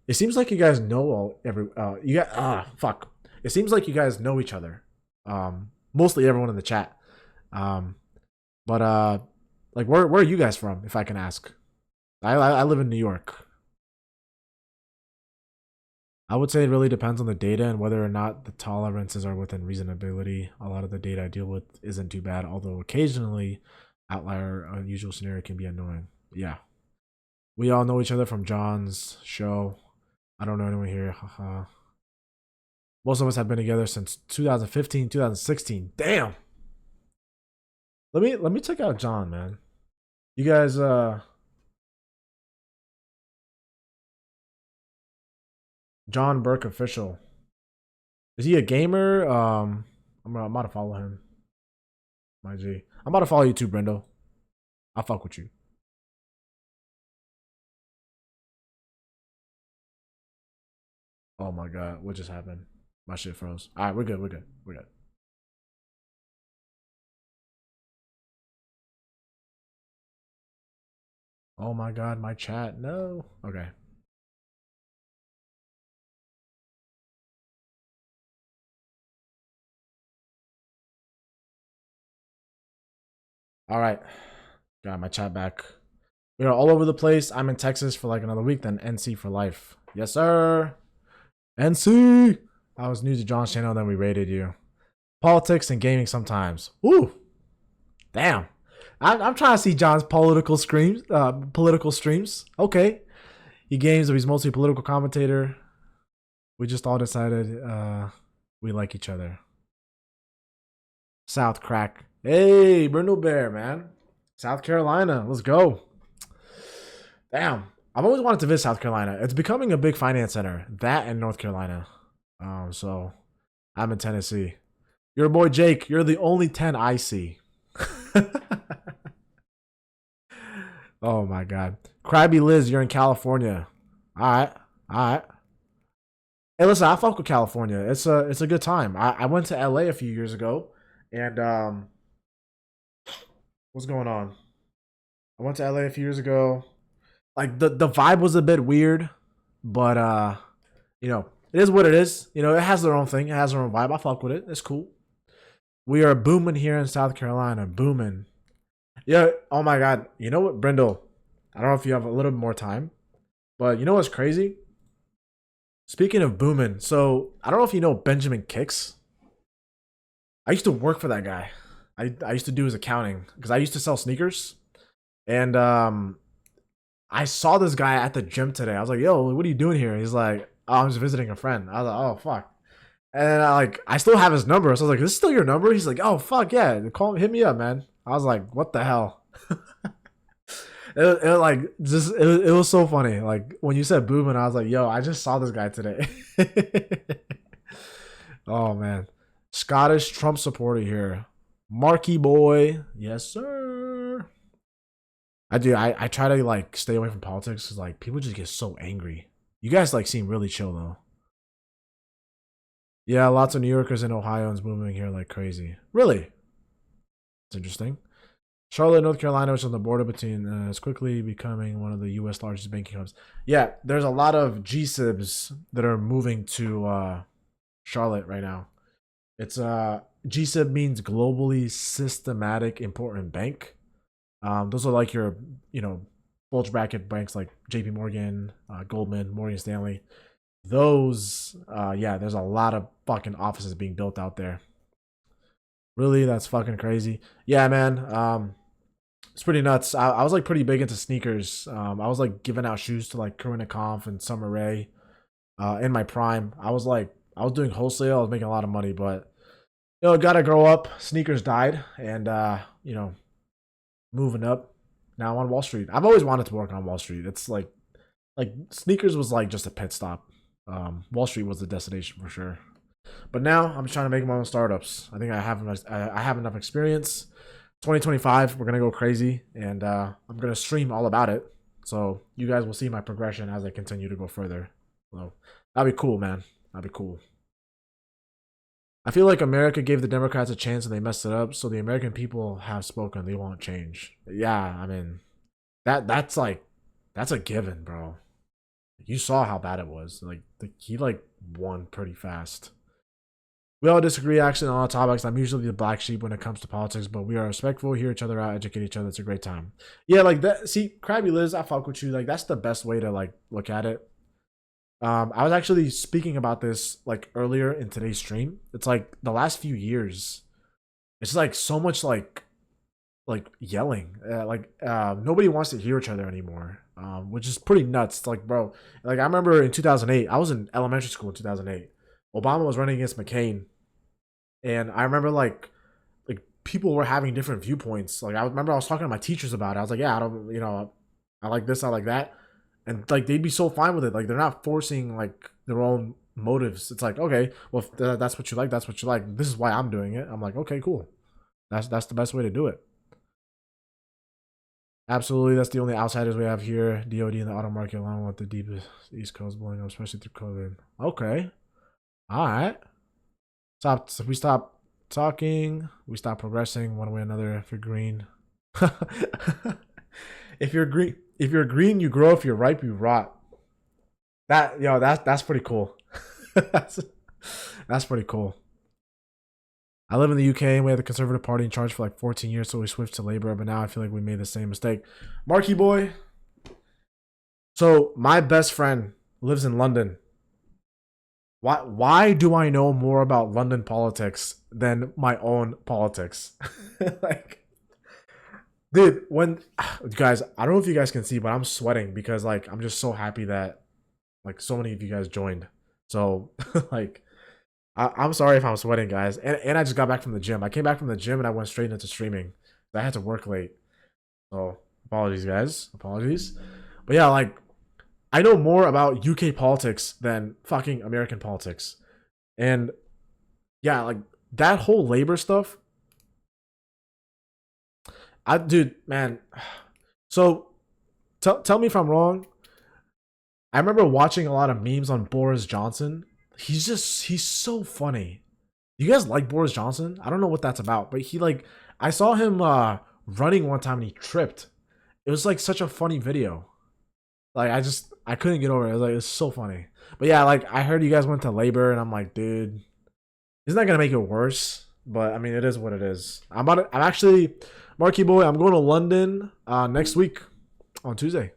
it seems like you guys know fuck. It seems like you guys know each other. Mostly everyone in the chat. But like where are you guys from, if I can ask? I live in New York. I would say it really depends on the data and whether or not the tolerances are within reasonability. A lot of the data I deal with isn't too bad, although occasionally outlier unusual scenario can be annoying. Yeah. We all know each other from John's show. I don't know anyone here. Haha. Most of us have been together since 2015, 2016. Damn. Let me check out John, man. You guys John Burke official. Is he a gamer? I'm about to follow him. My G. I'm about to follow you too, Brendo. I'll fuck with you. Oh my god, what just happened? My shit froze. Alright, we're good, we're good, we're good. Oh my god, my chat. No. Okay. Alright. Got my chat back. We are all over the place. I'm in Texas for like another week, then NC for life. Yes, sir. NC! I was new to John's channel, then we raided you. Politics and gaming sometimes. Ooh. Damn. I'm trying to see John's political streams. Okay. He games, but he's mostly a political commentator. We just all decided we like each other. South Crack. Hey, Brindle Bear, man. South Carolina. Let's go. Damn. I've always wanted to visit South Carolina. It's becoming a big finance center. That and North Carolina. So I'm in Tennessee. Your boy Jake, you're the only 10 I see. Oh my god. Krabby Liz, you're in California. Alright. Alright. Hey, listen, I fuck with California. It's a good time. I went to LA a few years ago, and what's going on? I went to LA a few years ago. Like the vibe was a bit weird, but you know, it is what it is. You know, it has their own thing. It has their own vibe. I fuck with it. It's cool. We are booming here in South Carolina. Booming. Yeah. Oh my god. You know what, Brindle? I don't know if you have a little bit more time, but you know what's crazy? Speaking of booming, so I don't know if you know Benjamin Kicks. I used to work for that guy. I used to do his accounting because I used to sell sneakers, and I saw this guy at the gym today. I was like, "Yo, what are you doing here?" He's like, "Oh, I'm just visiting a friend." I was like, "Oh, fuck." And I still have his number, so I was like, "This is still your number?" He's like, "Oh, fuck yeah, hit me up, man." I was like, "What the hell?" It was so funny. Like when you said booming, I was like, "Yo, I just saw this guy today." Oh man, Scottish Trump supporter here, Marky boy, yes sir. I try to like stay away from politics because like people just get so angry. You guys like seem really chill though. Yeah, lots of New Yorkers and Ohioans moving here like crazy. Really? It's interesting. Charlotte, North Carolina, which is on the border between, is quickly becoming one of the U.S. largest banking hubs. Yeah, there's a lot of GSIBs that are moving to Charlotte right now. It's GSIB means globally systematic important bank. Those are like your, bulge bracket banks like J.P. Morgan, Goldman, Morgan Stanley. Those, yeah, there's a lot of fucking offices being built out there. Really, that's fucking crazy. Yeah, man. It's pretty nuts. I was like pretty big into sneakers. I was like giving out shoes to like Karuna Conf and Summer Rae. In my prime, I was doing wholesale. I was making a lot of money, but gotta grow up. Sneakers died, and moving up. Now I'm on Wall Street. I've always wanted to work on Wall Street. It's like sneakers was like just a pit stop. Wall Street was the destination for sure. But now I'm trying to make my own startups. I think I have enough experience. 2025, we're gonna go crazy, and I'm gonna stream all about it. So you guys will see my progression as I continue to go further. So that'd be cool, man. That'd be cool. I feel like America gave the Democrats a chance and they messed it up. So the American people have spoken. They won't change. Yeah, I mean that's a given, bro. You saw how bad it was. Like he won pretty fast. We all disagree actually on all topics. I'm usually the black sheep when it comes to politics, but we are respectful, hear each other out, educate each other. It's a great time. Yeah, like that. See, Krabby Liz, I fuck with you. Like that's the best way to like look at it. I was actually speaking about this like earlier in today's stream. It's like the last few years, it's like so much like yelling. Nobody wants to hear each other anymore, which is pretty nuts. It's like, bro, like I remember in 2008, I was in elementary school in 2008. Obama was running against McCain, and I remember like people were having different viewpoints. Like I remember I was talking to my teachers about it. I was like, yeah, I don't, I like this, I like that, and like they'd be so fine with it. Like they're not forcing like their own motives. It's like, okay, well if that's what you like, that's what you like. This is why I'm doing it. I'm like, okay, cool. That's the best way to do it. Absolutely, that's the only outsiders we have here. DoD in the auto market, along with the deepest East Coast blowing up, especially through COVID. Okay, all right. Stop. If we stop talking, we stop progressing one way or another. If you're green, if you're green, you grow. If you're ripe, you rot. That's pretty cool. that's that's pretty cool. I live in the UK and we had the Conservative Party in charge for like 14 years, so we switched to Labour. But now I feel like we made the same mistake. Marky boy. So my best friend lives in London. Why do I know more about London politics than my own politics? Like, dude, when guys, I don't know if you guys can see, but I'm sweating because like I'm just so happy that like so many of you guys joined. So like I'm sorry if I'm sweating, guys. And I just got back from the gym. I came back from the gym and I went straight into streaming. I had to work late. So apologies, guys. Apologies. But yeah, like I know more about UK politics than fucking American politics. And yeah, like that whole labor stuff. Dude, man. So tell me if I'm wrong. I remember watching a lot of memes on Boris Johnson. He's so funny. You guys like Boris Johnson? I don't know what that's about, but I saw him running one time and he tripped. It was like such a funny video. Like I couldn't get over it. I was like, it's so funny. But yeah, like I heard you guys went to labor and I'm like, dude, isn't that gonna make it worse? But I mean, it is what it is. I'm actually, Marky boy, I'm going to London next week on Tuesday.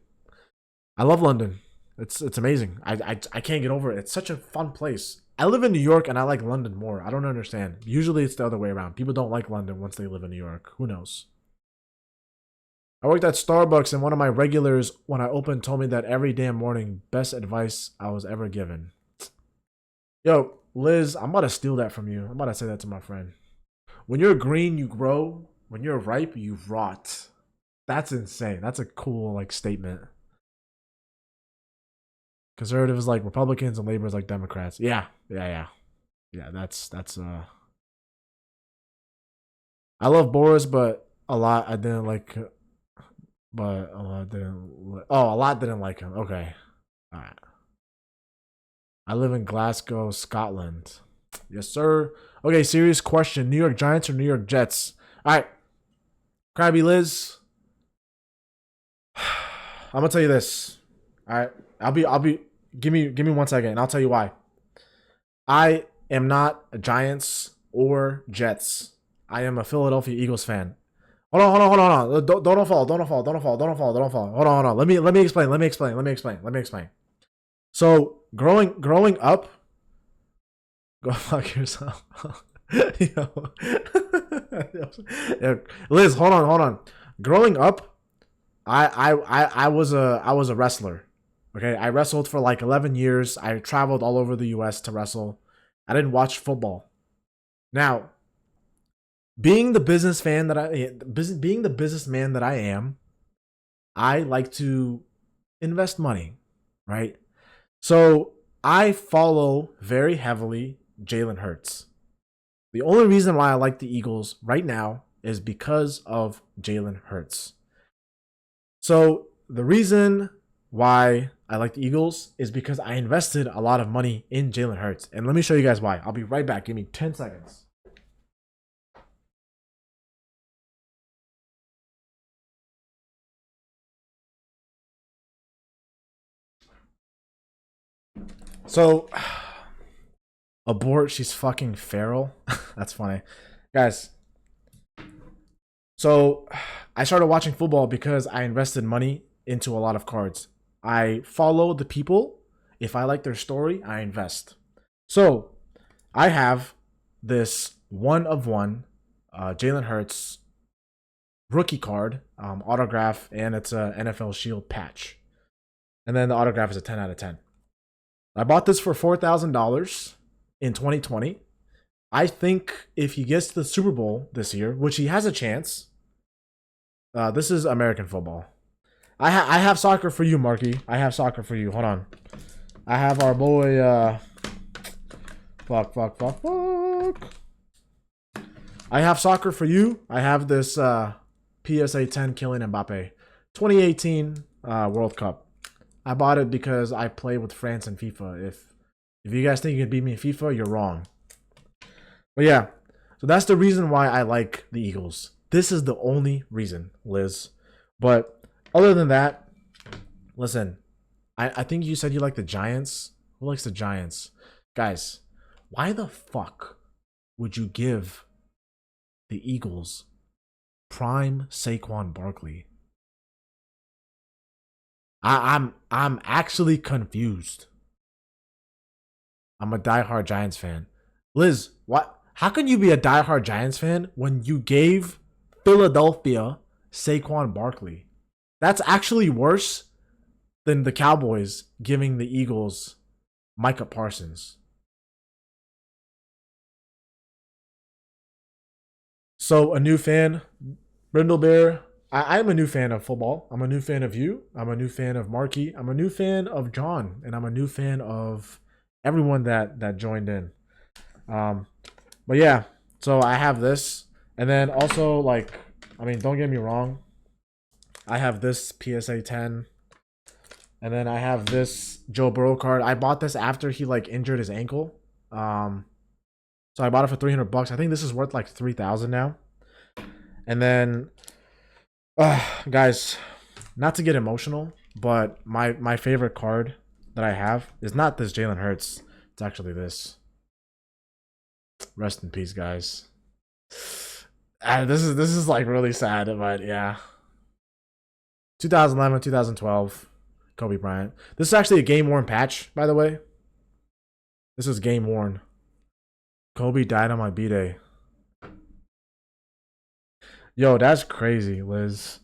I love London. It's amazing. I can't get over it. It's such a fun place. I live in New York and I like London more. I don't understand. Usually it's the other way around. People don't like London once they live in New York. Who knows? I worked at Starbucks and one of my regulars when I opened told me that every damn morning, best advice I was ever given. Yo, Liz, I'm about to steal that from you. I'm about to say that to my friend. When you're green, you grow. When you're ripe, you rot. That's insane. That's a cool like statement. Conservatives like Republicans and Laborers like Democrats. Yeah. That's. I love Boris, but a lot I didn't like. But a lot didn't. Oh, a lot didn't like him. Okay, all right. I live in Glasgow, Scotland. Yes, sir. Okay, serious question: New York Giants or New York Jets? All right, Krabby Liz. I'm gonna tell you this. All right, I'll be. Give me 1 second, and I'll tell you why. I am not a Giants or Jets. I am a Philadelphia Eagles fan. Hold on. Don't fall. Hold on. Let me explain. So growing up, go fuck yourself. Yo. Liz, hold on. Growing up, I was a wrestler. Okay, I wrestled for like 11 years. I traveled all over the US to wrestle. I didn't watch football. Now, being the businessman that I am, I like to invest money, right? So I follow very heavily Jalen Hurts. The only reason why I like the Eagles right now is because of Jalen Hurts. So the reason why I like the Eagles is because I invested a lot of money in Jalen Hurts. And let me show you guys why. I'll be right back. Give me 10 seconds. So, abort, she's fucking feral. That's funny. Guys, so I started watching football because I invested money into a lot of cards. I follow the people. If I like their story, I invest. So I have this 1 of 1 Jalen Hurts rookie card, autograph, and it's a NFL Shield patch. And then the autograph is a 10 out of 10. I bought this for $4,000 in 2020. I think if he gets to the Super Bowl this year, which he has a chance, this is American football. I have soccer for you, Marky. I have soccer for you. Hold on. I have our boy. Fuck. I have soccer for you. I have this PSA 10 Kylian Mbappe 2018 World Cup. I bought it because I play with France in FIFA. If you guys think you can beat me in FIFA, you're wrong. But yeah, so that's the reason why I like the Eagles. This is the only reason, Liz. But other than that, listen, I think you said you like the Giants. Who likes the Giants? Guys, why the fuck would you give the Eagles prime Saquon Barkley? I'm actually confused. I'm a diehard Giants fan. Liz, what? How can you be a diehard Giants fan when you gave Philadelphia Saquon Barkley? That's actually worse than the Cowboys giving the Eagles Micah Parsons. So a new fan, Brindle Bear. I'm a new fan of football. I'm a new fan of you. I'm a new fan of Marky. I'm a new fan of John, and I'm a new fan of everyone that joined in. But yeah, so I have this, and then also like, I mean, don't get me wrong, I have this PSA 10, and then I have this Joe Burrow card. I bought this after he like injured his ankle. So I bought it for $300. I think this is worth like 3,000 now. And then, guys, not to get emotional, but my favorite card that I have is not this Jalen Hurts. It's actually this. Rest in peace, guys. This is like really sad, but yeah. 2011, 2012, Kobe Bryant. This is actually a game worn patch, by the way. This is game worn. Kobe died on my B-Day. Yo, that's crazy, Liz.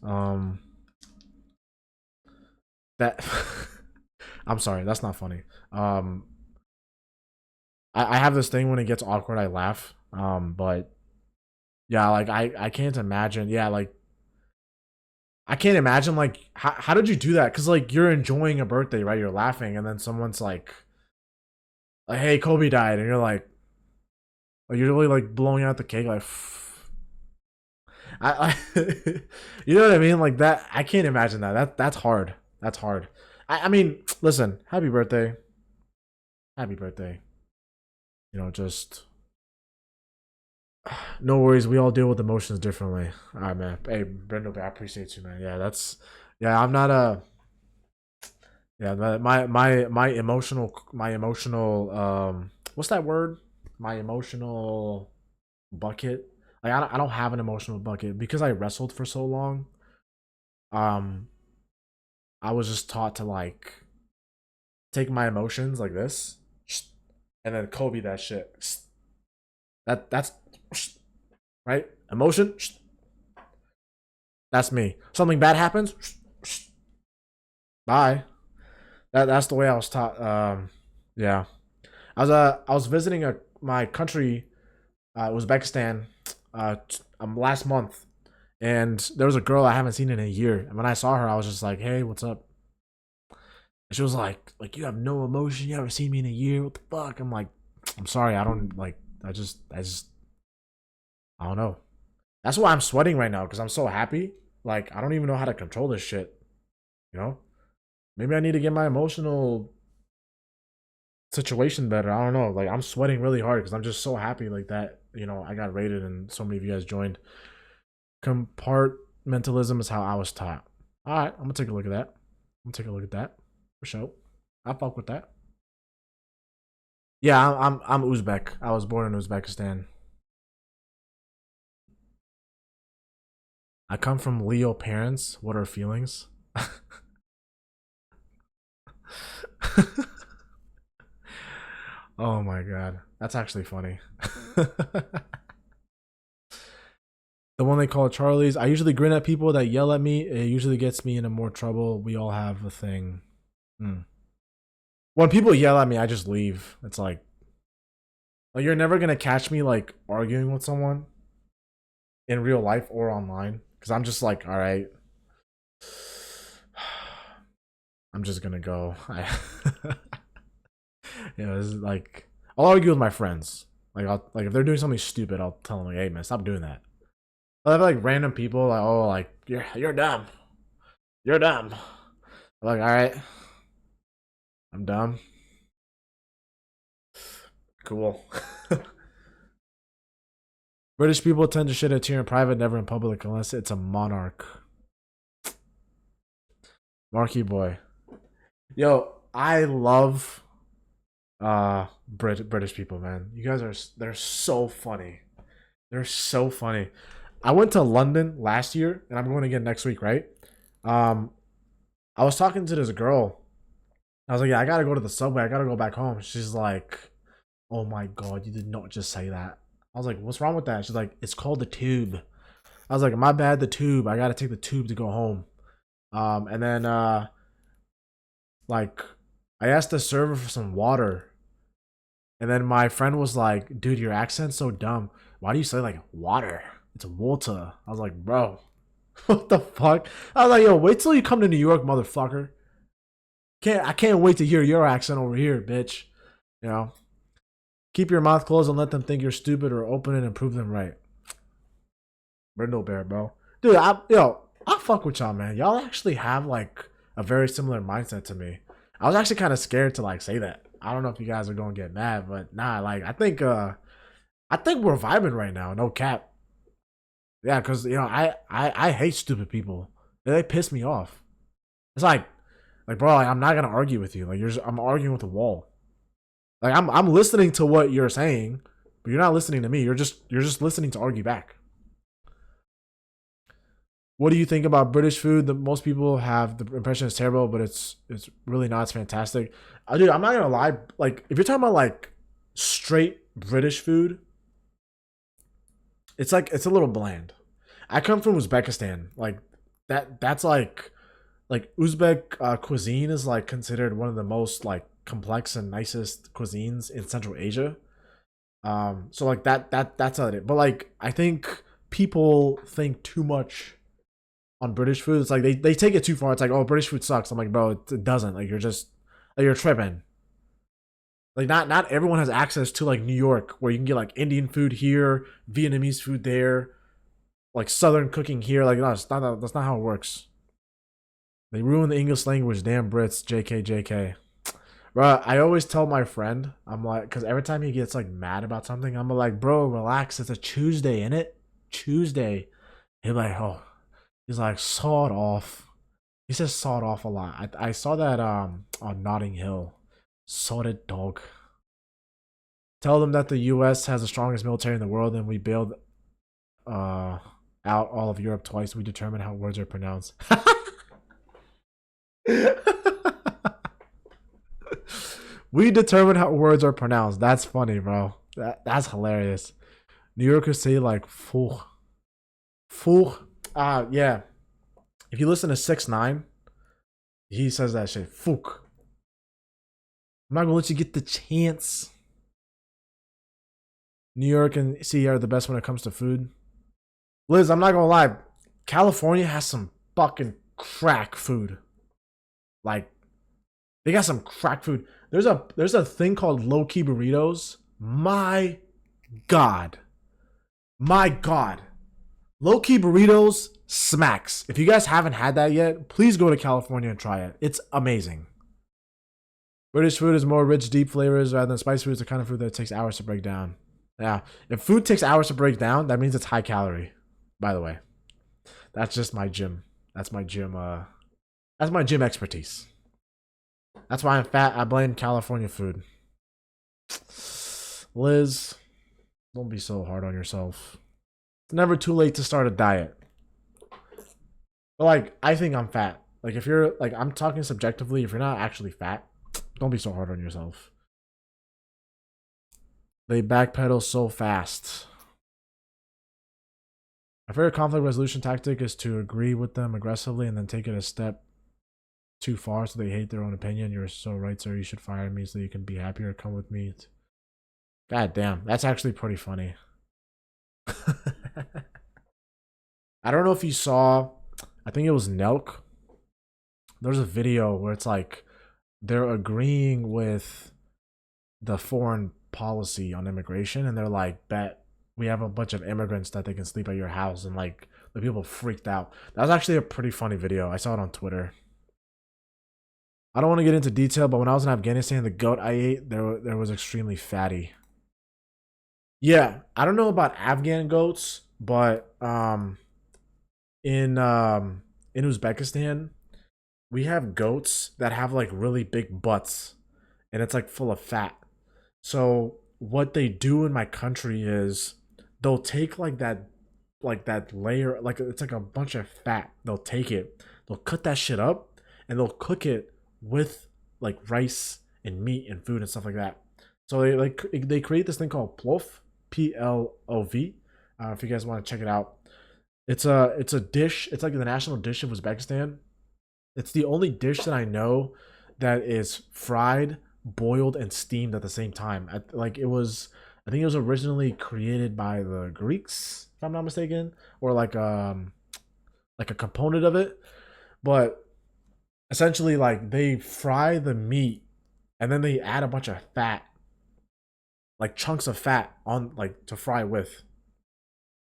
That I'm sorry, that's not funny. I have this thing when it gets awkward, I laugh. But yeah, like I can't imagine. Yeah, like I can't imagine like how did you do that? Cause like you're enjoying a birthday, right? You're laughing, and then someone's like, "Hey, Kobe died," and you're like you're really like blowing out the cake, like. You know what I mean? Like that, I can't imagine that. That's hard. That's hard. I mean, listen, happy birthday. Happy birthday. You know, just no worries. We all deal with emotions differently. All right, man. Hey, Brendo, I appreciate you, man. Yeah, yeah. I'm not a. Yeah, my emotional what's that word? My emotional bucket. Like I don't have an emotional bucket because I wrestled for so long. Um, I was just taught to like take my emotions like this, and then Kobe that shit. That's right. Emotion. That's me. Something bad happens. Bye. That's the way I was taught. Yeah. I was visiting my country, Uzbekistan, last month, and there was a girl I haven't seen in a year. And when I saw her, I was just like, "Hey, what's up?" And she was like, "You have no emotion. You haven't seen me in a year. What the fuck?" I'm like, I'm sorry. I don't like. I don't know. That's why I'm sweating right now because I'm so happy. Like I don't even know how to control this shit. You know? Maybe I need to get my emotional situation better. I don't know. Like I'm sweating really hard because I'm just so happy like that. You know, I got rated and so many of you guys joined. Compartmentalism is how I was taught. All right, I'm gonna take a look at that. I'm gonna take a look at that for sure. I fuck with that. Yeah, I'm Uzbek. I was born in Uzbekistan. I come from Leo parents. What are feelings? Oh my god, that's actually funny. The one they call Charlie's. I usually grin at people that yell at me. It usually gets me into more trouble. We all have a thing. Hmm. When people yell at me, I just leave. It's like you're never gonna catch me like arguing with someone in real life or online because I'm just like, all right, I'm just gonna go. It's like I'll argue with my friends. Like if they're doing something stupid, I'll tell them like, hey man, stop doing that. I have like random people like, oh, like you're dumb, you're dumb. I'm like, all right, I'm dumb. Cool. British people tend to shed a tear in private, never in public, unless it's a monarch. Marky boy. Yo, I love British people, man. You guys are they're so funny. They're so funny. I went to London last year and I'm going again next week, right? Um I was talking to this girl. I was like, yeah, I gotta go to the subway. I gotta go back home. She's like, oh my god, you did not just say that. I was like, what's wrong with that? She's like, it's called the tube. I was like, my bad, the tube. I gotta take the tube to go home. And then like I asked the server for some water. And then my friend was like, dude, your accent's so dumb. Why do you say like water? It's water. I was like, bro, what the fuck? I was like, yo, wait till you come to New York, motherfucker. I can't wait to hear your accent over here, bitch. You know? Keep your mouth closed and let them think you're stupid or open it and prove them right. Brindle Bear, bro. Dude, I fuck with y'all, man. Y'all actually have like a very similar mindset to me. I was actually kind of scared to like say that. I don't know if you guys are gonna get mad, but nah, like I think we're vibing right now, no cap. Yeah, cause you know, I hate stupid people. They piss me off. It's like bro, like, I'm not gonna argue with you. Like I'm arguing with a wall. Like I'm listening to what you're saying, but you're not listening to me. You're just listening to argue back. What do you think about British food? That most people have the impression it's terrible, but it's really not. It's fantastic. Dude, I'm not gonna lie. Like if you're talking about like straight British food, it's a little bland. I come from Uzbekistan. Like that's like Uzbek cuisine is like considered one of the most like complex and nicest cuisines in Central Asia. So like that's not it. But like I think people think too much on British food. It's like they take it too far. It's like, oh, British food sucks. I'm like, bro, it doesn't. Like you're tripping. Like not everyone has access to like New York where you can get like Indian food here, Vietnamese food there, like Southern cooking here. Like no, that's not how it works. They ruin the English language. Damn Brits. JK JK. Bro, I always tell my friend, I'm like, because every time he gets like mad about something, I'm like, bro, relax. It's a Tuesday, innit? Tuesday. He's like, oh, he's like, sawed off. He says sawed off a lot. I saw that on Notting Hill. Sawed dog. Tell them that the U.S. has the strongest military in the world, and we bailed uh out all of Europe twice. We determine how words are pronounced. We determine how words are pronounced. That's funny, bro. That's hilarious. New Yorkers say like "fuch." Fuch. Yeah. If you listen to 6ix9ine, he says that shit. Fuch. I'm not gonna let you get the chance. New York and CE are the best when it comes to food. Liz, I'm not gonna lie. California has some fucking crack food. Like, they got some crack food. There's a thing called low key burritos. My God. My God. Low key burritos smacks. If you guys haven't had that yet, please go to California and try it. It's amazing. British food is more rich, deep flavors rather than spicy food. Is the kind of food that takes hours to break down. Yeah, if food takes hours to break down, that means it's high calorie. By the way, that's just my gym. That's my gym. That's my gym expertise. That's why I'm fat. I blame California food. Liz, don't be so hard on yourself. It's never too late to start a diet. But like, I think I'm fat. Like, if you're like, I'm talking subjectively. If you're not actually fat, don't be so hard on yourself. They backpedal so fast. My favorite conflict resolution tactic is to agree with them aggressively and then take it a step too far so they hate their own opinion. You're so right, sir. You should fire me so you can be happier. Come with me. God damn, that's actually pretty funny. I don't know if you saw, I think it was Nelk. There's a video where it's like they're agreeing with the foreign policy on immigration, and they're like, bet we have a bunch of immigrants that they can sleep at your house, and like the people freaked out. That was actually a pretty funny video. I saw it on Twitter. I don't want to get into detail, but when I was in Afghanistan, the goat I ate there was extremely fatty. Yeah, I don't know about Afghan goats, but in Uzbekistan, we have goats that have like really big butts, and it's like full of fat. So what they do in my country is they'll take like that layer, like it's like a bunch of fat. They'll take it, they'll cut that shit up, and they'll cook it with like rice and meat and food and stuff like that. So they create this thing called plov, PLOV. If you guys want to check it out, it's a dish. It's like the national dish of Uzbekistan. It's the only dish that I know that is fried, boiled, and steamed at the same time. Like it was, I think it was originally created by the Greeks, if I'm not mistaken, or like a component of it. But essentially, like they fry the meat and then they add a bunch of fat, like chunks of fat on like to fry with,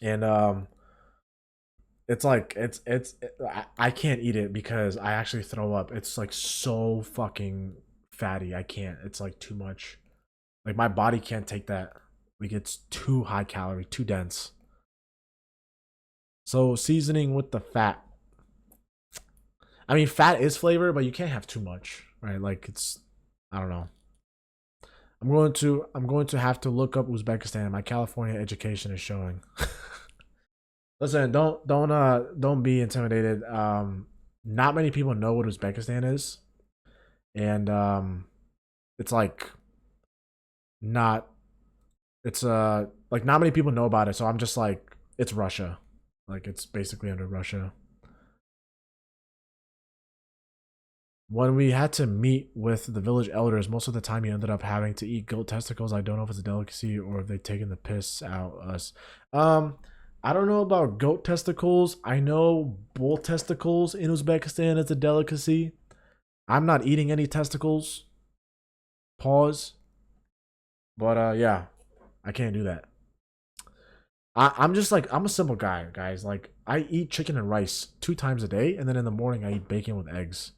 and it's like I can't eat it because I actually throw up. It's like so fucking fatty. I can't. It's like too much. Like my body can't take that. Like it's too high calorie, too dense. So seasoning with the fat. I mean, fat is flavor, but you can't have too much, right? Like it's, I don't know. I'm going to have to look up Uzbekistan. My California education is showing. Listen, don't be intimidated. Not many people know what Uzbekistan is, and it's like not it's like not many people know about it. So I'm just like it's Russia, like it's basically under Russia. When we had to meet with the village elders, most of the time you ended up having to eat goat testicles. I don't know if it's a delicacy or if they've taken the piss out us. Um, I don't know about goat testicles. I know bull testicles in Uzbekistan is a delicacy. I'm not eating any testicles. Pause. But yeah, I can't do that. I'm just like I'm a simple guy, guys. Like I eat chicken and rice 2 times a day, and then in the morning I eat bacon with eggs.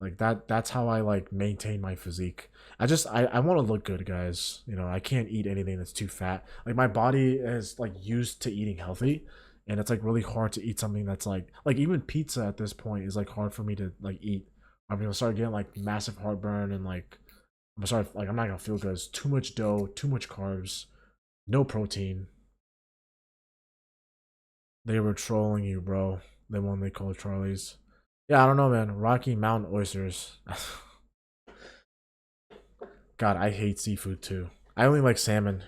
Like that's how I like maintain my physique. I want to look good, guys. You know, I can't eat anything that's too fat. Like my body is like used to eating healthy, and it's like really hard to eat something that's like even pizza at this point is like hard for me to like eat. I'm gonna start getting like massive heartburn and like I'm gonna start like I'm not gonna feel good. It's too much dough, too much carbs, no protein. They were trolling you, bro. The one they called Charlie's. Yeah, I don't know, man. Rocky Mountain oysters. God, I hate seafood too. I only like salmon.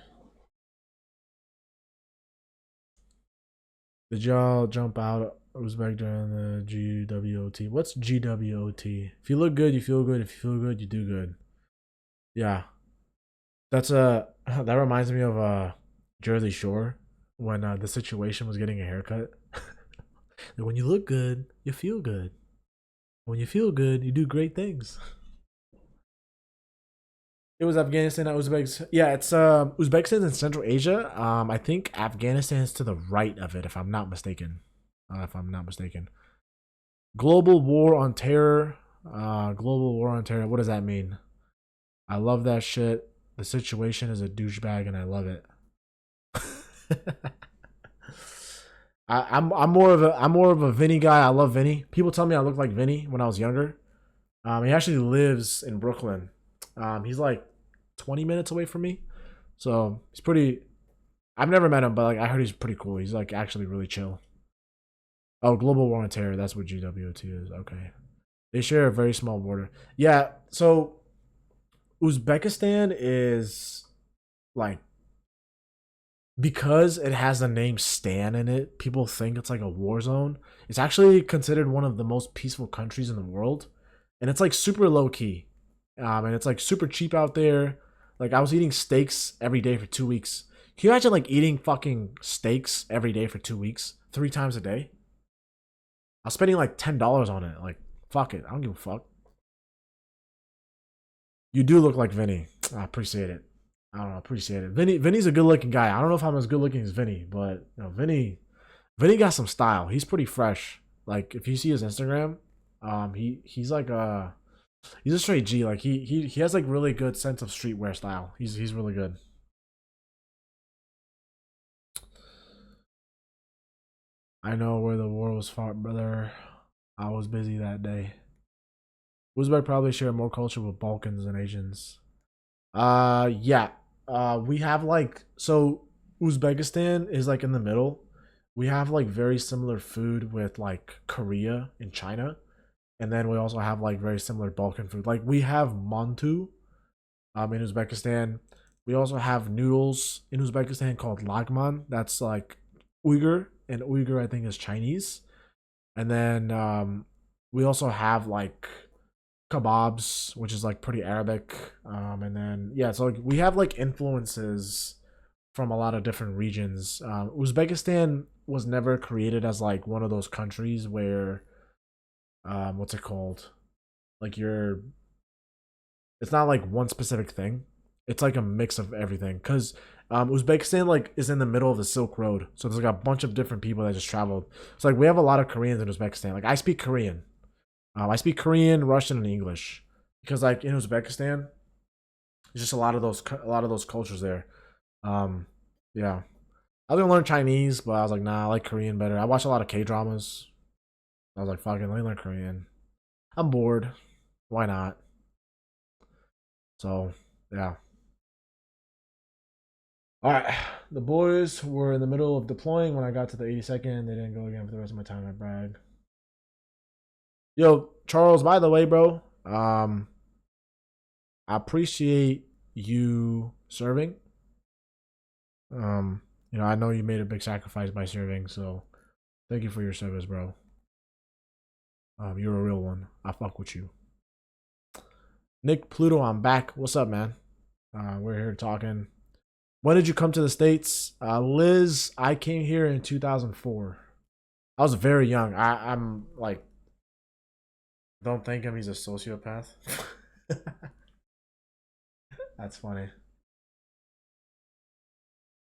Did y'all jump out Uzbek during the GWOT? What's GWOT? If you look good, you feel good. If you feel good, you do good. Yeah, that's a that reminds me of Jersey Shore when the situation was getting a haircut. Like, when you look good, you feel good. When you feel good, you do great things. It was Afghanistan, not Uzbekistan. Yeah, it's Uzbekistan in Central Asia. I think Afghanistan is to the right of it, if I'm not mistaken. If I'm not mistaken. Global war on terror. Global war on terror. What does that mean? I love that shit. The situation is a douchebag, and I love it. I'm more of a Vinny guy. I love Vinny. People tell me I look like Vinny when I was younger. He actually lives in Brooklyn. He's like 20 minutes away from me, so he's pretty. I've never met him, but like I heard he's pretty cool. He's like actually really chill. Oh, global war on terror. That's what GWOT is. Okay, they share a very small border. Yeah. So Uzbekistan is like because it has the name Stan in it, people think it's like a war zone. It's actually considered one of the most peaceful countries in the world, and it's like super low key, and it's like super cheap out there. Like I was eating steaks every day for 2 weeks. Can you imagine like eating fucking steaks every day for 2 weeks, 3 times a day? I was spending like $10 on it. Like fuck it, I don't give a fuck. You do look like Vinny. I appreciate it. I don't know, appreciate it. Vinny's a good looking guy. I don't know if I'm as good looking as Vinny, but you know, Vinny got some style. He's pretty fresh. Like if you see his Instagram, he's like he's a straight G. Like he has like really good sense of streetwear style. He's really good. I know where the war was fought, brother. I was busy that day. Uzbek probably share more culture with Balkans and Asians. Yeah. We have like so Uzbekistan is like in the middle. We have like very similar food with like Korea and China, and then we also have like very similar Balkan food. Like we have mantu in Uzbekistan. We also have noodles in Uzbekistan called lagman. That's like Uyghur, and Uyghur I think is Chinese. And then we also have like kebabs, which is like pretty Arabic. And then yeah, so like we have like influences from a lot of different regions. Uzbekistan was never created as like one of those countries where what's it called? Like you're it's not like one specific thing. It's like a mix of everything. Cause Uzbekistan like is in the middle of the Silk Road, so there's like a bunch of different people that just traveled. So like we have a lot of Koreans in Uzbekistan. Like I speak Korean. I speak Korean, Russian, and English because like in Uzbekistan, there's just a lot of those cultures there. Um, yeah, I was gonna learn Chinese, but I was like, nah, I like Korean better. I watch a lot of K dramas. I was like, fucking, let me learn Korean. I'm bored. Why not? So yeah. All right. The boys were in the middle of deploying when I got to the 82nd. They didn't go again for the rest of my time. I brag. Yo, Charles. By the way, bro. I appreciate you serving. You know, I know you made a big sacrifice by serving, so thank you for your service, bro. You're a real one. I fuck with you. Nick Pluto, I'm back. What's up, man? We're here talking. When did you come to the States? Liz, I came here in 2004. I was very young. I'm like, don't thank him. He's a sociopath. That's funny.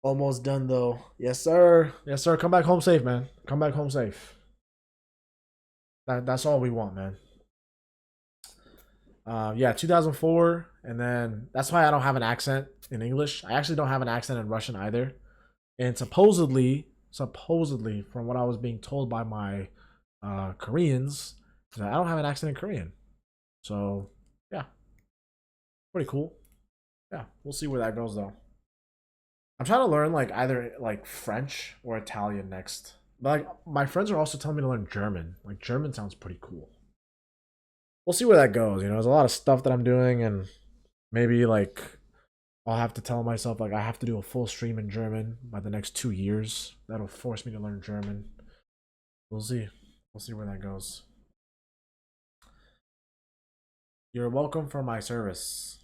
Almost done though. Yes, sir. Yes, sir. Come back home safe, man. Come back home safe. That's all we want, man. Yeah, 2004, and then that's why I don't have an accent in English. I actually don't have an accent in Russian either. And supposedly, from what I was being told by my Koreans, that I don't have an accent in Korean. So yeah, pretty cool. Yeah, we'll see where that goes though. I'm trying to learn like either like French or Italian next. But like my friends are also telling me to learn German. Like German sounds pretty cool. We'll see where that goes. You know, there's a lot of stuff that I'm doing, and maybe like I'll have to tell myself like I have to do a full stream in German by the next 2 years. That'll force me to learn German. We'll see. We'll see where that goes. You're welcome for my service.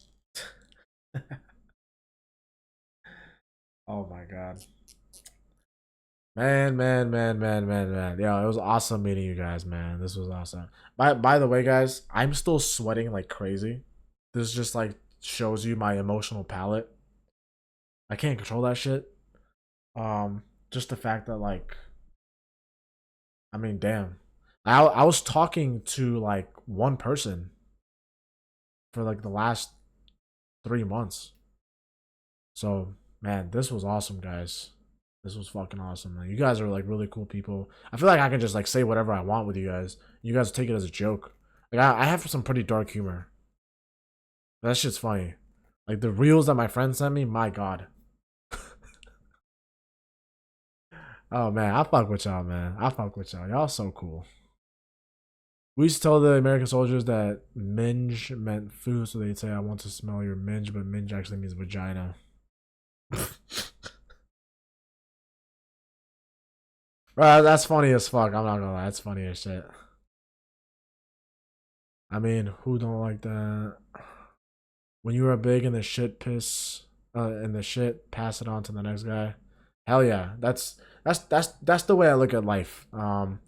Oh my god. Man. Yeah, it was awesome meeting you guys, man. This was awesome. By the way, guys, I'm still sweating like crazy. This is just like shows you my emotional palette. I can't control that shit. Just the fact that like, I mean, damn. I was talking to like one person for like the last 3 months. So man, this was awesome, guys. This was fucking awesome. Man. You guys are like really cool people. I feel like I can just like say whatever I want with you guys. You guys take it as a joke. Like I have some pretty dark humor. That shit's funny. Like the reels that my friend sent me, my god. Oh man, I fuck with y'all, man. I fuck with y'all. Y'all so cool. We used to tell the American soldiers that minge meant food, so they'd say, "I want to smell your minge," but minge actually means vagina. That's funny as fuck. I'm not gonna lie, that's funny as shit. I mean, who don't like that? When you are big in the shit piss, in the shit, pass it on to the next guy. Hell yeah, that's the way I look at life. On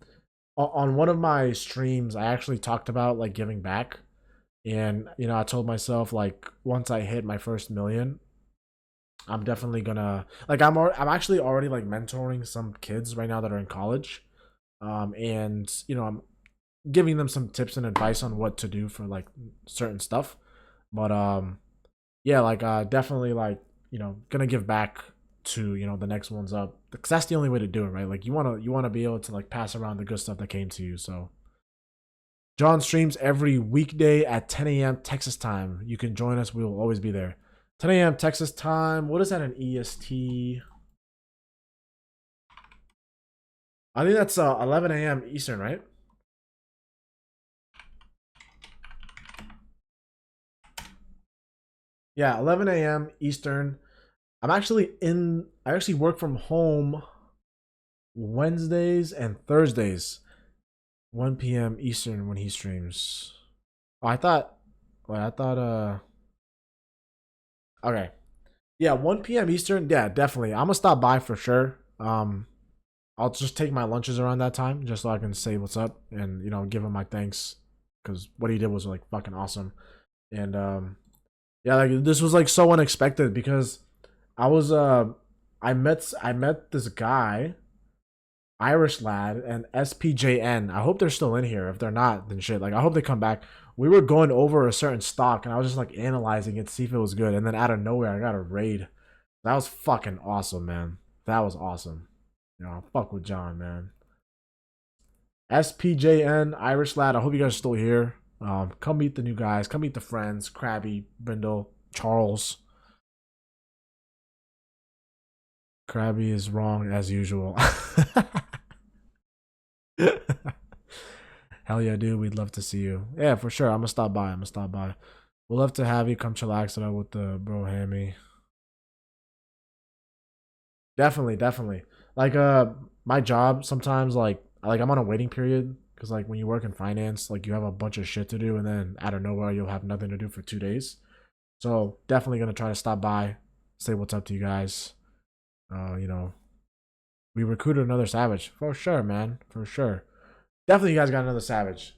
one of my streams, I actually talked about like giving back, and I told myself like once I hit my first million, I'm definitely gonna like I'm actually already like mentoring some kids right now that are in college, and I'm giving them some tips and advice on what to do for like certain stuff, but yeah, like definitely like gonna give back to the next ones up because that's the only way to do it, right? Like you want to be able to like pass around the good stuff that came to you. So John streams every weekday at 10 a.m. Texas time. You can join us. We will always be there. 10 a.m. Texas time. What is that in EST? I think that's 11 a.m. Eastern, right? Yeah, 11 a.m. Eastern. I actually work from home Wednesdays and Thursdays, 1 p.m. Eastern when he streams. Oh, okay. Yeah, 1 p.m. Eastern. Yeah, definitely. I'm gonna stop by for sure. I'll just take my lunches around that time just so I can say what's up and give him my thanks because what he did was like fucking awesome. And yeah, like this was like so unexpected because I was I met this guy, Irish lad, and SPJN. I hope they're still in here. If they're not, then shit. Like I hope they come back. We were going over a certain stock, and I was just like analyzing it, see if it was good. And then out of nowhere, I got a raid. That was fucking awesome, man. That was awesome. Fuck with John, man. SPJN, Irish lad. I hope you guys are still here. Come meet the new guys. Come meet the friends. Krabby, Brindle, Charles. Krabby is wrong as usual. Hell yeah, dude. We'd love to see you. Yeah, for sure. I'm gonna stop by. We'd love to have you come chillax it out with the bro Hammy. Definitely, definitely. Like my job sometimes like I'm on a waiting period because like when you work in finance, like you have a bunch of shit to do and then out of nowhere you'll have nothing to do for 2 days. So definitely gonna try to stop by, say what's up to you guys. You know, we recruited another savage for sure, man, for sure. Definitely, you guys got another savage.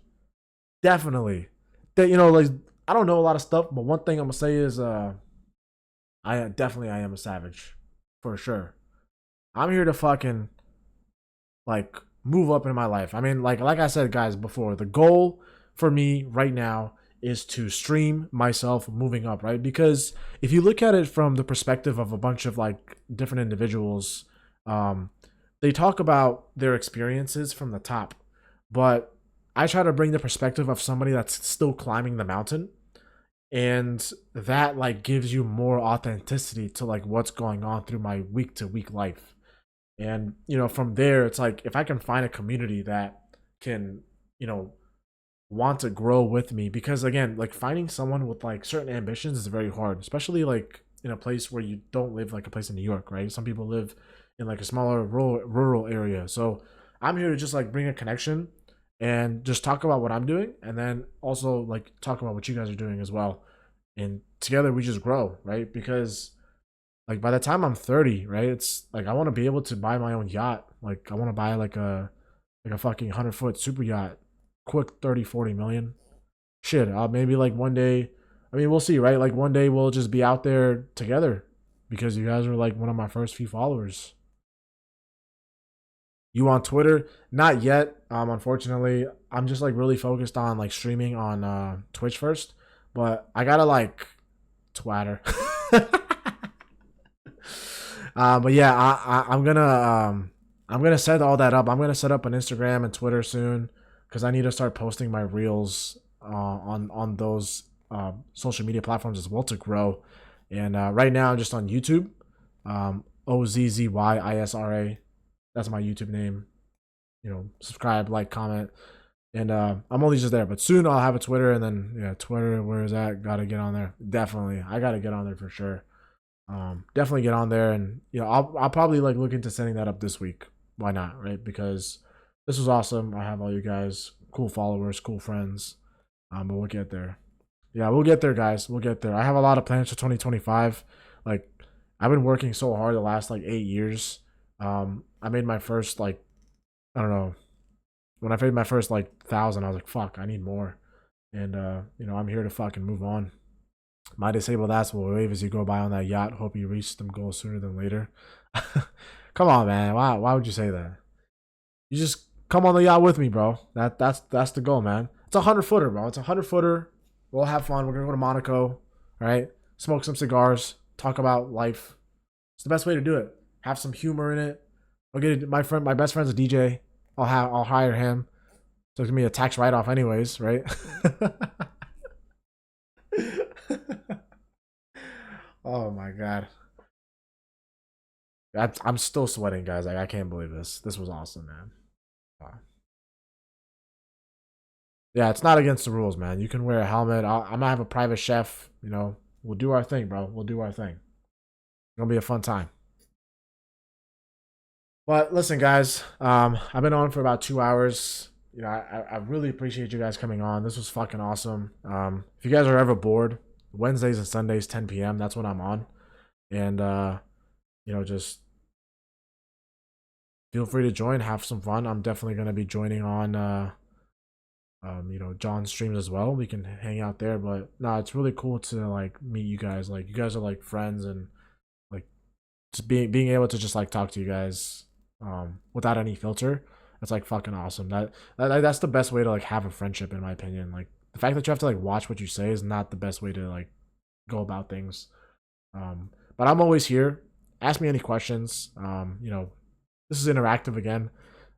Definitely. That like I don't know a lot of stuff, but one thing I'm gonna say is I am a savage, for sure. I'm here to fucking like move up in my life. I mean, like I said, guys, before the goal for me right now is to stream myself moving up, right? Because if you look at it from the perspective of a bunch of like different individuals, um, they talk about their experiences from the top, but I try to bring the perspective of somebody that's still climbing the mountain, and that like gives you more authenticity to like what's going on through my week to week life. And from there it's like if I can find a community that can you know want to grow with me, because again, like finding someone with like certain ambitions is very hard, especially like in a place where you don't live like a place in New York, right? Some people live in like a smaller rural area. So I'm here to just like bring a connection and just talk about what I'm doing, and then also like talk about what you guys are doing as well, and together we just grow, right? Because like by the time I'm 30, right, it's like I want to be able to buy my own yacht. Like I want to buy like a fucking 100-foot super yacht, quick 30, 40 million. Shit, maybe like one day I mean, we'll see, right? Like one day we'll just be out there together because you guys are like one of my first few followers. You on Twitter? Not yet. Unfortunately, I'm just like really focused on like streaming on Twitch first, but I gotta like twatter. But yeah, I'm gonna set all that up. I'm gonna set up an Instagram and Twitter soon because I need to start posting my reels on those social media platforms as well to grow. And right now, I'm just on YouTube, OZZYISRA. That's my YouTube name. You know, subscribe, like, comment, and I'm only just there. But soon I'll have a Twitter, and then yeah, Twitter. Where is that? Gotta get on there. Definitely, I gotta get on there for sure. Definitely get on there, and you know, I'll probably like look into setting that up this week. Why not, right? Because this was awesome. I have all you guys, cool followers, cool friends. But we'll get there. Yeah, we'll get there, guys. We'll get there. I have a lot of plans for 2025. Like, I've been working so hard the last like 8 years. I made my first like, I don't know, when I made my first like 1,000, I was like, fuck, I need more. And you know, I'm here to fucking move on. My disabled ass will wave as you go by on that yacht. Hope you reach them goals sooner than later. Come on, man. Why would you say that? You just come on the yacht with me, bro. That's the goal, man. It's a 100 footer, bro. It's a 100 footer. We'll have fun. We're gonna go to Monaco, all right? Smoke some cigars, talk about life. It's the best way to do it. Have some humor in it. I'll get my best friend's a DJ. I'll hire him. So it's gonna be a tax write off, anyways, right? Oh my god. I'm still sweating, guys. Like, I can't believe this. This was awesome, man. Wow. Yeah, it's not against the rules, man. You can wear a helmet. I'm gonna have a private chef. You know, we'll do our thing, bro. We'll do our thing. It's gonna be a fun time. But listen, guys. I've been on for about 2 hours. You know, I really appreciate you guys coming on. This was fucking awesome. If you guys are ever bored, Wednesdays and Sundays, 10 p.m. That's when I'm on, and you know, just feel free to join, have some fun. I'm definitely gonna be joining on you know, John's streams as well. We can hang out there. But no, it's really cool to like meet you guys. Like, you guys are like friends, and like just being able to just like talk to you guys without any filter. That's like fucking awesome. That's the best way to like have a friendship, in my opinion. Like, the fact that you have to like watch what you say is not the best way to like go about things. But I'm always here. Ask me any questions. You know, this is interactive again.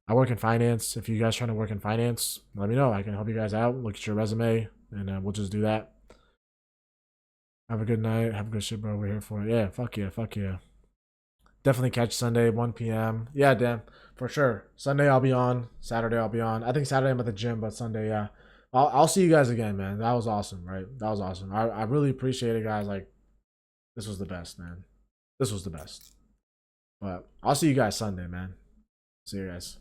I work in finance. If you guys trying to work in finance, let me know. I can help you guys out. Look at your resume, and we'll just do that. Have a good night. Have a good shit, bro. We're here for it. Yeah, fuck yeah, fuck yeah. Definitely catch Sunday, 1 p.m. Yeah, damn, for sure. Sunday I'll be on. Saturday I'll be on. I think Saturday I'm at the gym, but Sunday, yeah. I'll see you guys again, man. That was awesome, right? That was awesome. I really appreciate it, guys. Like, this was the best, man. This was the best. But I'll see you guys Sunday, man. See you guys.